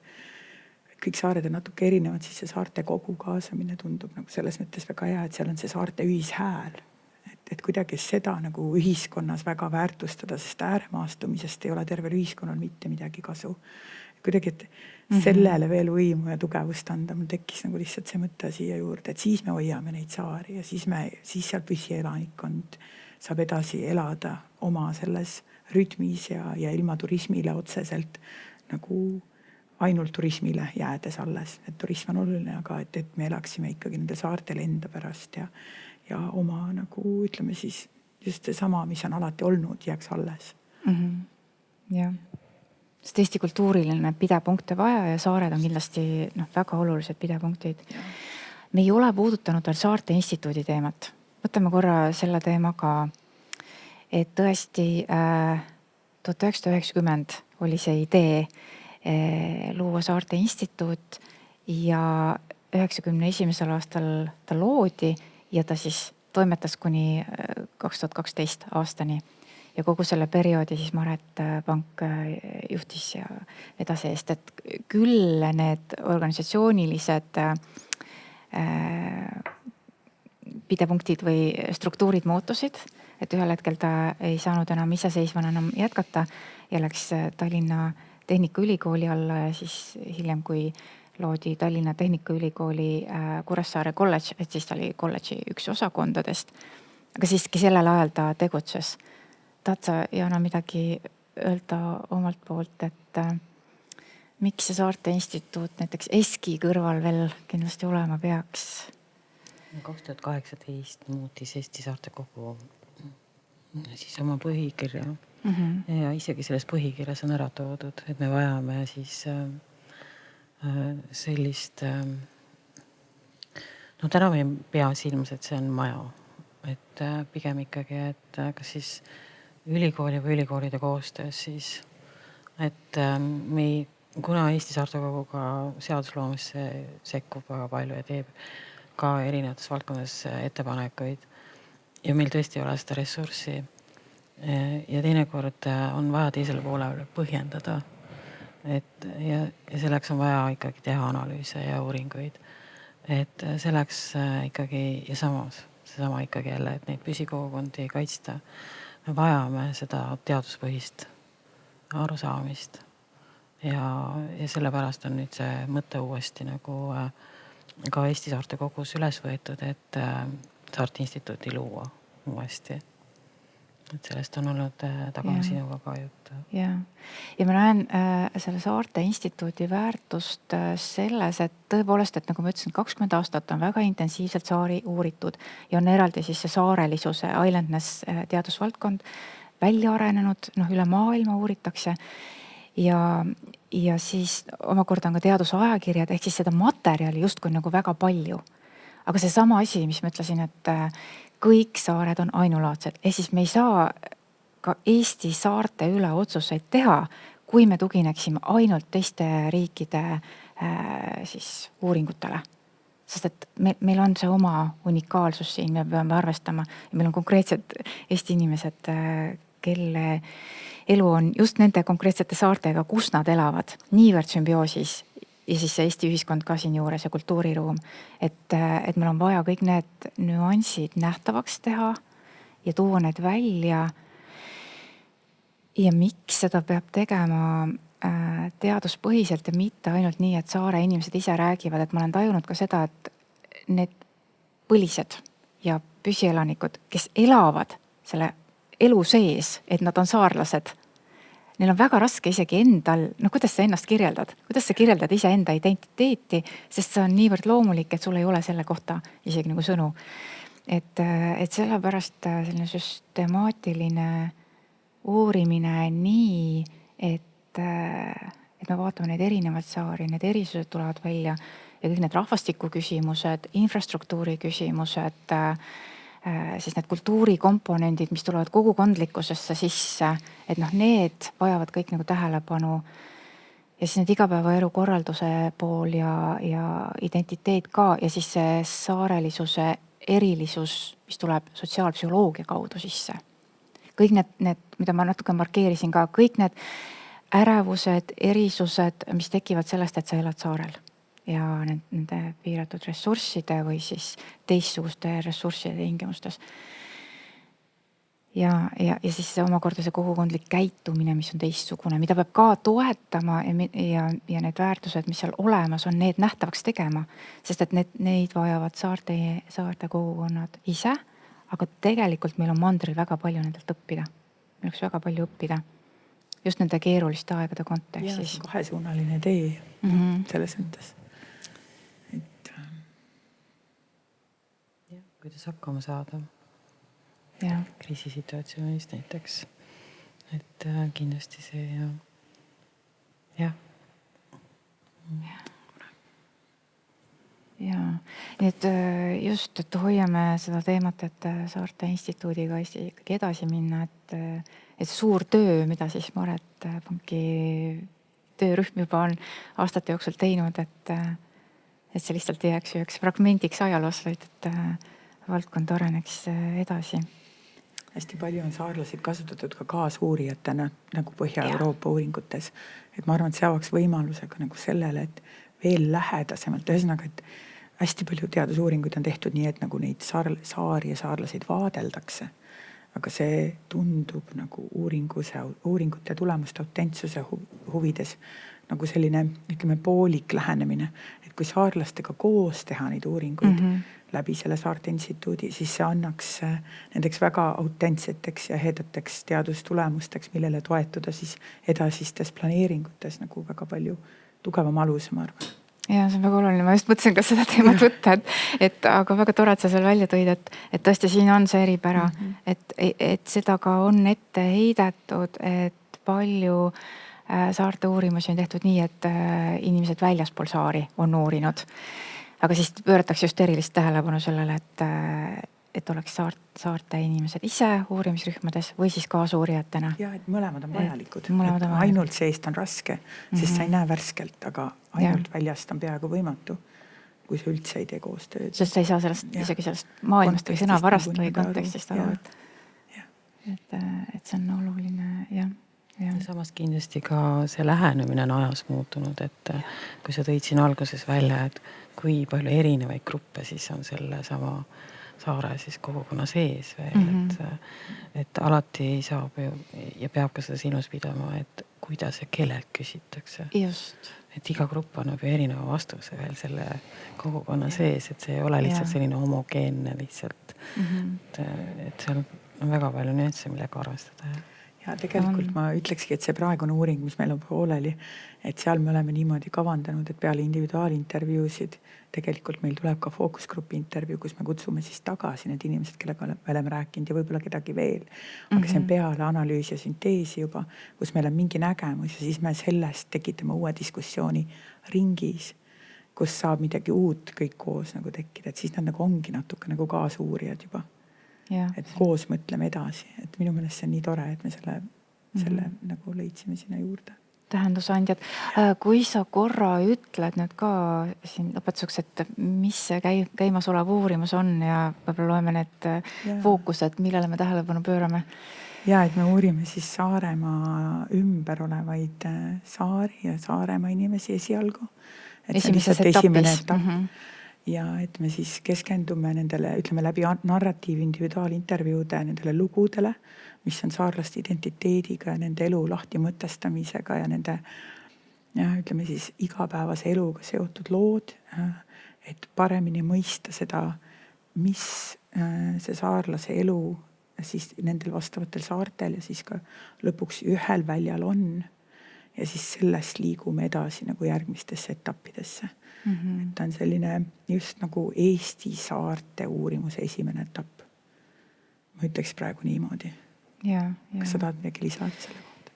kõik saared on natuke erinevad, siis see saarte kogu kaasamine tundub nagu selles mõttes väga hea, et seal on see saarte ühishääl. Et kuidagi seda nagu ühiskonnas väga väärtustada, sest ääremaastumisest ei ole tervel ühiskonnal mitte midagi kasu. Kuidagi, et sellele veel võimu ja tugevust anda, mul tekkis nagu lihtsalt see mõte siia juurde, et siis me hoiame neid saari ja siis seal püsielanikkond saab edasi elada oma selles rütmis ja ilma turismile otseselt nagu ainult turismile jäädes alles. Et turism on oluline, aga et me elaksime ikkagi nende saartel enda pärast ja oma nagu ütleme siis just see sama, mis on alati olnud, jääks alles. Jah. Sest Eesti kultuuriline pidepunkte vaja ja saared on kindlasti väga olulised pidepunktid. Me ei ole puudutanud veel Saarte Instituudi teemat. Võtame korra selle teemaga, et tõesti 1990 oli see idee luua Saarte Instituut ja 91. aastal ta loodi ja ta siis toimetas kuni 2012 aastani. Ja kogu selle perioodi siis Maret Pank juhtis ja edasi eest, et küll need organisatsioonilised pidepunktid või struktuurid muutusid, et ühel hetkel ta ei saanud enam iseseisvana enam jätkata ja läks Tallinna Tehnikaülikooli alla ja siis hiljem, kui loodi Tallinna Tehnikaülikooli Kuressaare kolledž, et siis ta oli kolledži üks osakondadest, aga siiski sellel ajal ta tegutses. Tahad sa, Jana, midagi öelda omalt poolt, et miks see Saarte Instituut näiteks ESKI kõrval veel kindlasti olema peaks? 2018 muutis Eesti Saarte Kogu siis oma põhikirja ja isegi selles põhikirjas on ära toodud, et me vajame siis sellist täna me ei pea silmas, et see on maja, et pigem ikkagi, et kas siis ülikooli või ülikoolide koostöös siis, et kuna Eesti Saarte Koguga seadusloomesse sekkub väga palju ja teeb ka erinevates valdkondades ettepanekuid ja meil tõesti ei ole seda ressurssi ja teinekord on vaja teisele poolele põhjendada, ja selleks on vaja ikkagi teha analüüse ja uuringuid, et selleks ikkagi ja seesama ikkagi jälle, et neid püsikogukondi kaitsta, me vajame seda teaduspõhist arusaamist ja sellepärast on nüüd see mõte uuesti nagu ka Eesti Saarte Kogus üles võetud, et Saarte Instituuti luua uuesti. Et sellest on olnud tagama sinuga ka juttu. Ja ma näen selle Saarte Instituuti väärtust selles, et tõepoolest, et nagu ma ütlesin, 20 aastat on väga intensiivselt saari uuritud ja on eraldi siis see saarelisuse islandness teadusvaldkond välja arenenud, üle maailma uuritakse ja siis omakorda on ka teadusajakirjad, ehk siis seda materjali justkui nagu väga palju. Aga see sama asi, mis ma ütlesin, et kõik saared on ainulaadsed. Ehk siis me ei saa ka Eesti saarte üle otsuseid teha, kui me tugineksime ainult teiste riikide siis uuringutele. Sest et meil on see oma unikaalsus siin, me peame arvestama ja meil on konkreetsed Eesti inimesed, kelle elu on just nende konkreetsete saartega, kus nad elavad, niivõrd sümbioosis ja siis see Eesti ühiskond ka siin juures ja kultuuriruum, et meil on vaja kõik need nüansid nähtavaks teha ja tuua need välja. Ja miks seda peab tegema teaduspõhiselt ja mitte ainult nii, et saare inimesed ise räägivad, et ma olen tajunud ka seda, et need põlised ja püsielanikud, kes elavad selle elu sees, et nad on saarlased, neil on väga raske isegi endal, kuidas sa ennast kirjeldad, kuidas sa kirjeldad ise enda identiteeti, sest see on niivõrd loomulik, et sul ei ole selle kohta isegi nagu sõnu. Et sellepärast selline süstemaatiline uurimine nii, et me vaatame neid erinevaid saari, need erisused tulevad välja ja kõik need rahvastiku küsimused, infrastruktuuri küsimused, siis need kultuurikomponendid, mis tulevad kogukondlikkusesse sisse, et need vajavad kõik nagu tähelepanu. Ja siis need igapäevaelu korralduse pool ja identiteet ka ja siis see saarelisuse erilisus, mis tuleb sotsiaalpsühholoogia kaudu sisse. Kõik need, mida ma natuke markeerisin ka, kõik need ärevused, erisused, mis tekivad sellest, et sa elad saarel ja nende piiratud ressursside või siis teistsuguste ressursside tingimustes. Ja siis omakorda see kogukondlik käitumine, mis on teistsugune, mida peab ka toetama ja need väärtused, mis seal olemas on, need nähtavaks tegema, sest et neid vajavad saarte kogukonnad ise, aga tegelikult meil on mandril väga palju nendelt õppida. Meil oleks väga palju õppida just nende keeruliste aegade kontekstis. Ja, kahesuunaline tee selles mõttes. Kuidas hakkama saada kriisisituatsioonis näiteks. Et kindlasti see ja. Nii et just, et hoiame seda teemat, et Saarte Instituudiga ikkagi edasi minna, et suur töö, mida siis Maret Panki töörühm juba on aastate jooksul teinud, et see lihtsalt ei jääks üheks fragmendiks ajaloos, vaid et valdkond areneks edasi. Hästi palju on saarlasid kasutatud ka kaasuurijatena nagu Põhja-Euroopa uuringutes. Et ma arvan, et see avaks võimalusega nagu sellele, et veel lähedasemalt. Ühesõnaga, et hästi palju teadusuuringuid on tehtud nii, et nagu neid saari ja saarlaseid vaadeldakse. Aga see tundub nagu uuringute tulemuste autentsuse huvides nagu selline, ütleme, poolik lähenemine. Et kui saarlastega koos teha neid uuringuid läbi selle Saarte Instituudi, siis see annaks nendeks väga autentseteks ja heedateks teadustulemusteks, millele toetuda siis edasistes planeeringutes nagu väga palju tugevam alus, ma arvan. Ja see on väga oluline, ma just mõtlesin ka seda teemat võtta, et aga väga tore, et sa seal välja tõid, et tõesti siin on see eripära, et seda ka on ette heidetud, et palju saarte uurimusi on tehtud nii, et inimesed väljaspool saari on uurinud. Aga siis pööratakse just erilist tähelepanu sellele, et oleks saarte inimesed ise uurimisrühmades või siis kaasuurijatena. Ja, et mõlemad on vajalikud. Ainult seest on raske, sest sa ei näe värskelt, aga ainult väljast on peaaegu võimatu, kui sa üldse ei tee koostööd. Sest sa ei saa isegi sellest maailmast või sõnavarast või kontekstist aru. Et see on oluline, jah. Samas kindlasti ka see lähenemine on ajas muutunud, et kui sa tõid siin alguses välja, et kui palju erinevaid gruppe siis on selle sama saare siis kogukonna sees veel, et alati saab ja peab ka seda silmas pidama, et kuidas ja kellelt küsitakse. Just. Et iga grupp annab ju erineva vastuse veel selle kogukonna sees, et see ei ole lihtsalt selline homogeenne lihtsalt. Et seal on väga palju nüansse, millega arvestada. Ja tegelikult ma ütlekski, et see praegune uuring, mis meil on pooleli, et seal me oleme niimoodi kavandanud, et peale individuaalintervjuusid tegelikult meil tuleb ka fookusgrupi intervjuu, kus me kutsume siis tagasi need inimesed, kellega me oleme rääkinud ja võib-olla kedagi veel. Aga see on peale analüüsi ja sünteesi juba, kus meil on mingi nägemus ja siis me sellest tekitame uue diskussiooni ringis, kus saab midagi uut kõik koos nagu tekkida, et siis nad nagu ongi natuke nagu kaasuurijad juba. Ja. Et koos mõtleme edasi, et minu meelest see on nii tore, et me selle nagu leidsime sinna juurde. Tähendusandjad, kui sa korra ütled nüüd ka siin lõpetuseks, et mis see käimas olev uurimus on ja võib-olla loeme need fookused, millele me tähelepanu pöörame? Ja, et me uurime siis Saaremaa ümber olevaid saari ja Saaremaa inimesi esialgu. Et Esimeses etapis. ja et me siis keskendume nendele, ütleme läbi narratiiv individuaalintervjuude nendele lugudele, mis on saarlaste identiteediga ja nende elu lahti mõtestamisega ja nende ütleme siis igapäevase eluga seotud lood, et paremini mõista seda, mis see saarlase elu siis nendel vastavatel saartel ja siis ka lõpuks ühel väljal on. Ja siis sellest liigume edasi nagu järgmistesse etappidesse. Et ta on selline just nagu Eesti saarte uurimuse esimene etapp. Ma ütleks praegu niimoodi. Kas sa tahad midagi lisada selle kohta?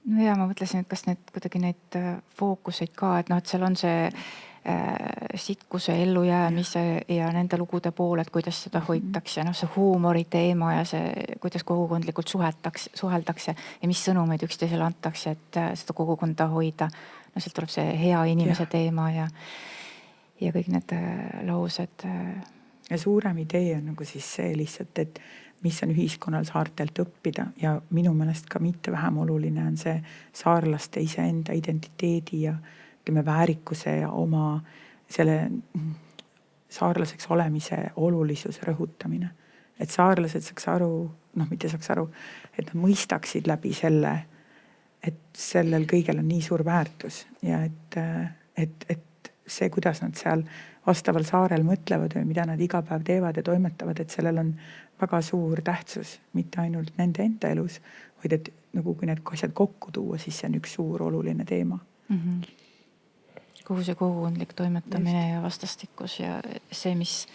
No ja ma mõtlesin, et kas kuidagi neid fookuseid ka, et et seal on see sitkuse ellujäämise ja nende lugude pool, et kuidas seda hoitakse, see huumori teema ja see, kuidas kogukondlikult suheldakse ja mis sõnumeid üksteisele antakse, et seda kogukonda hoida. Sealt tuleb see hea inimese teema ja kõik need laused. Ja suurem idee on nagu siis see lihtsalt, et mis on ühiskonnal saartelt õppida ja minu meelest ka mitte vähem oluline on see saarlaste iseenda identiteedi ja väärikuse ja oma selle saarlaseks olemise olulisuse rõhutamine. Et saarlased saaks aru, mitte saaks aru, et nad mõistaksid läbi selle, et sellel kõigel on nii suur väärtus ja et see, kuidas nad seal vastaval saarel mõtlevad või mida nad iga päev teevad ja toimetavad, et sellel on väga suur tähtsus, mitte ainult nende enda elus, vaid et nagu kui need asjad kokku tuua, siis see on üks suur oluline teema. Kuhu see kogukondlik toimetamine ja vastastikus ja see, mis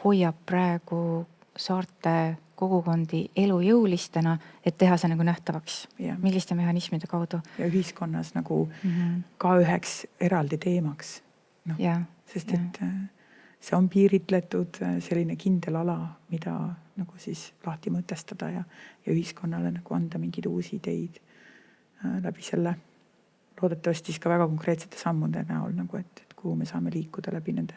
hoiab praegu saarte kogukondi elujõulistena, et teha see nagu nähtavaks. Milliste mehhanismide kaudu. Ja ühiskonnas nagu ka üheks eraldi teemaks. Sest et see on piiritletud selline kindel ala, mida nagu siis lahti mõtestada ja ühiskonnale nagu anda mingeid uusi ideid läbi selle. Loodetavasti siis ka väga konkreetsete sammude näol, nagu et kuhu me saame liikuda läbi nende,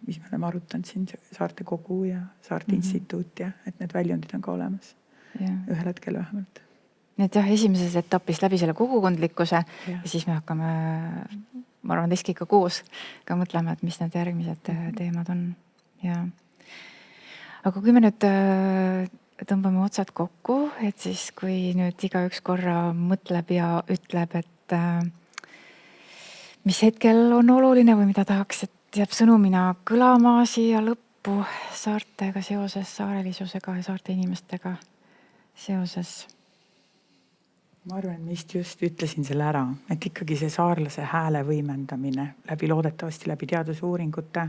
mis me oleme arutanud siin Saarte Kogu ja Saarte Instituut ja et need väljundid on ka olemas ühel hetkel vähemalt. Nii et esimeses etapis läbi selle kogukondlikkuse ja siis me hakkame, ma arvan, Eskiga koos ka mõtlema, et mis need järgmised teemad on. Aga kui me nüüd tõmbame otsad kokku, et siis kui nüüd iga üks korra mõtleb ja ütleb, et mis hetkel on oluline või mida tahaks, et jääb sõnumina kõlama siia lõppu saartega seoses, saarelisusega ja saarte inimestega seoses. Ma arvan, et meist just ütlesin selle ära, et ikkagi see saarlase hääle võimendamine loodetavasti läbi teadusuuringute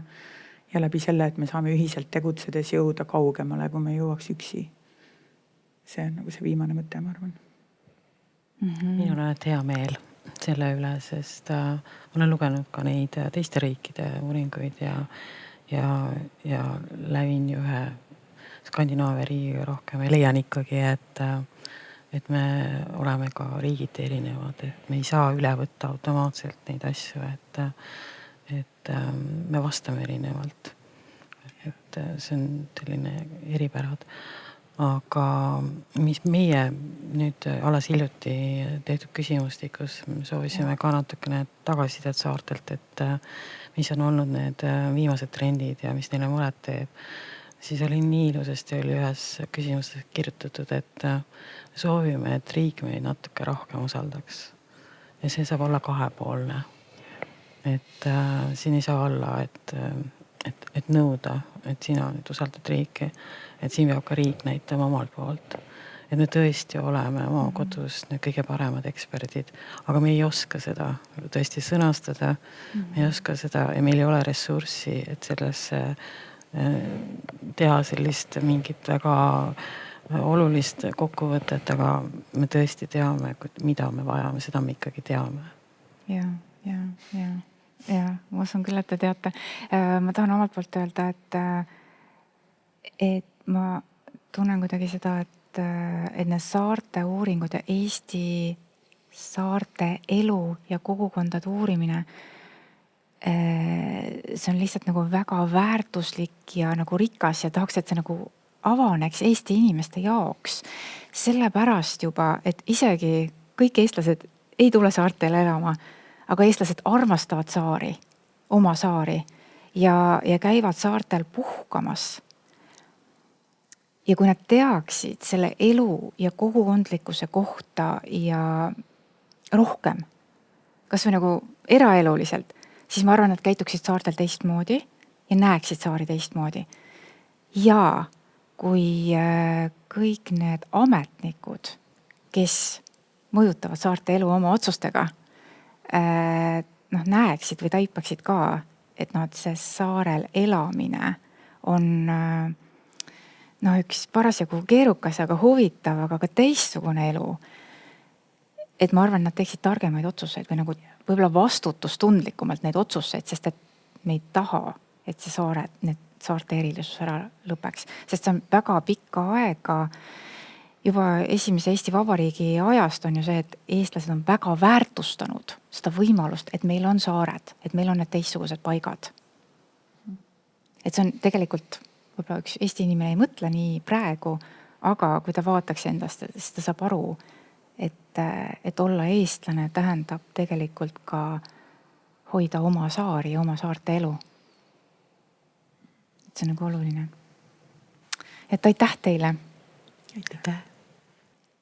ja läbi selle, et me saame ühiselt tegutsedes jõuda kaugemale, kui me jõuaks üksi. See on nagu see viimane mõte, ma arvan. Minul on hea meel selle üle, sest olen lugenud ka neid teiste riikide uuringuid ja lävin ühe Skandinaavia riigiga rohkem ja leian ikkagi, et me oleme ka riigiti erinevad, et me ei saa üle võtta automaatselt neid asju, et me vastame erinevalt. Et see on selline eripärad. Aga mis meie nüüd alles hiljuti tehtud küsimustikus soovisime ka natukene tagasisidet saartelt, et mis on olnud need viimased trendid ja mis neile muret teeb, siis oli nii ilusasti oli ühes küsimustes kirjutatud, et soovime, et riik meid natuke rohkem usaldaks. Ja see saab olla kahepoolne. Et siin ei saa olla, et nõuda, et sina nüüd usaldad riiki, et siin peab ka riik näitama omalt poolt. Et me tõesti oleme oma kodus need kõige paremad eksperdid, aga me ei oska seda tõesti sõnastada, me ei oska seda ja meil ei ole ressurssi, et sellesse teha sellist mingit väga olulist kokkuvõtet, aga me tõesti teame, mida me vajame, seda me ikkagi teame. Ja, ma usun küll, et te teate. Ma tahan omalt poolt öelda, et ma tunnen kuidagi seda, et need saarte uuringud ja Eesti saarte elu ja kogukondade uurimine, see on lihtsalt nagu väga väärtuslik ja nagu rikas ja tahaks, et see nagu avaneks Eesti inimeste jaoks. Sellepärast juba, et isegi kõik eestlased ei tule saartele elama, aga eestlased armastavad saari, oma saari ja käivad saartel puhkamas. Ja kui nad teaksid selle elu ja kogukondlikkuse kohta ja rohkem, kas või nagu eraeluliselt, siis ma arvan, et käituksid saartel teistmoodi ja näeksid saari teistmoodi. Ja kui kõik need ametnikud, kes mõjutavad saarte elu oma otsustega, näeksid või taipaksid ka, et see saarel elamine on üks parasjagu keerukas, aga huvitav, aga ka teistsugune elu. Et ma arvan, nad teeksid targemaid otsuseid või nagu võib-olla vastutustundlikumalt neid otsuseid, sest et me ei taha, et need saarte erilisus ära lõpeks. Sest see on väga pikka aega, juba esimese Eesti Vabariigi ajast on ju see, et eestlased on väga väärtustanud seda võimalust, et meil on saared, et meil on need teistsugused paigad. Et see on tegelikult võib-olla üks Eesti inimene ei mõtle nii praegu, aga kui ta vaataks endast, siis ta saab aru, et olla eestlane tähendab tegelikult ka hoida oma saari ja oma saarte elu. Et see on nagu oluline. Et aitäh teile! Aitäh!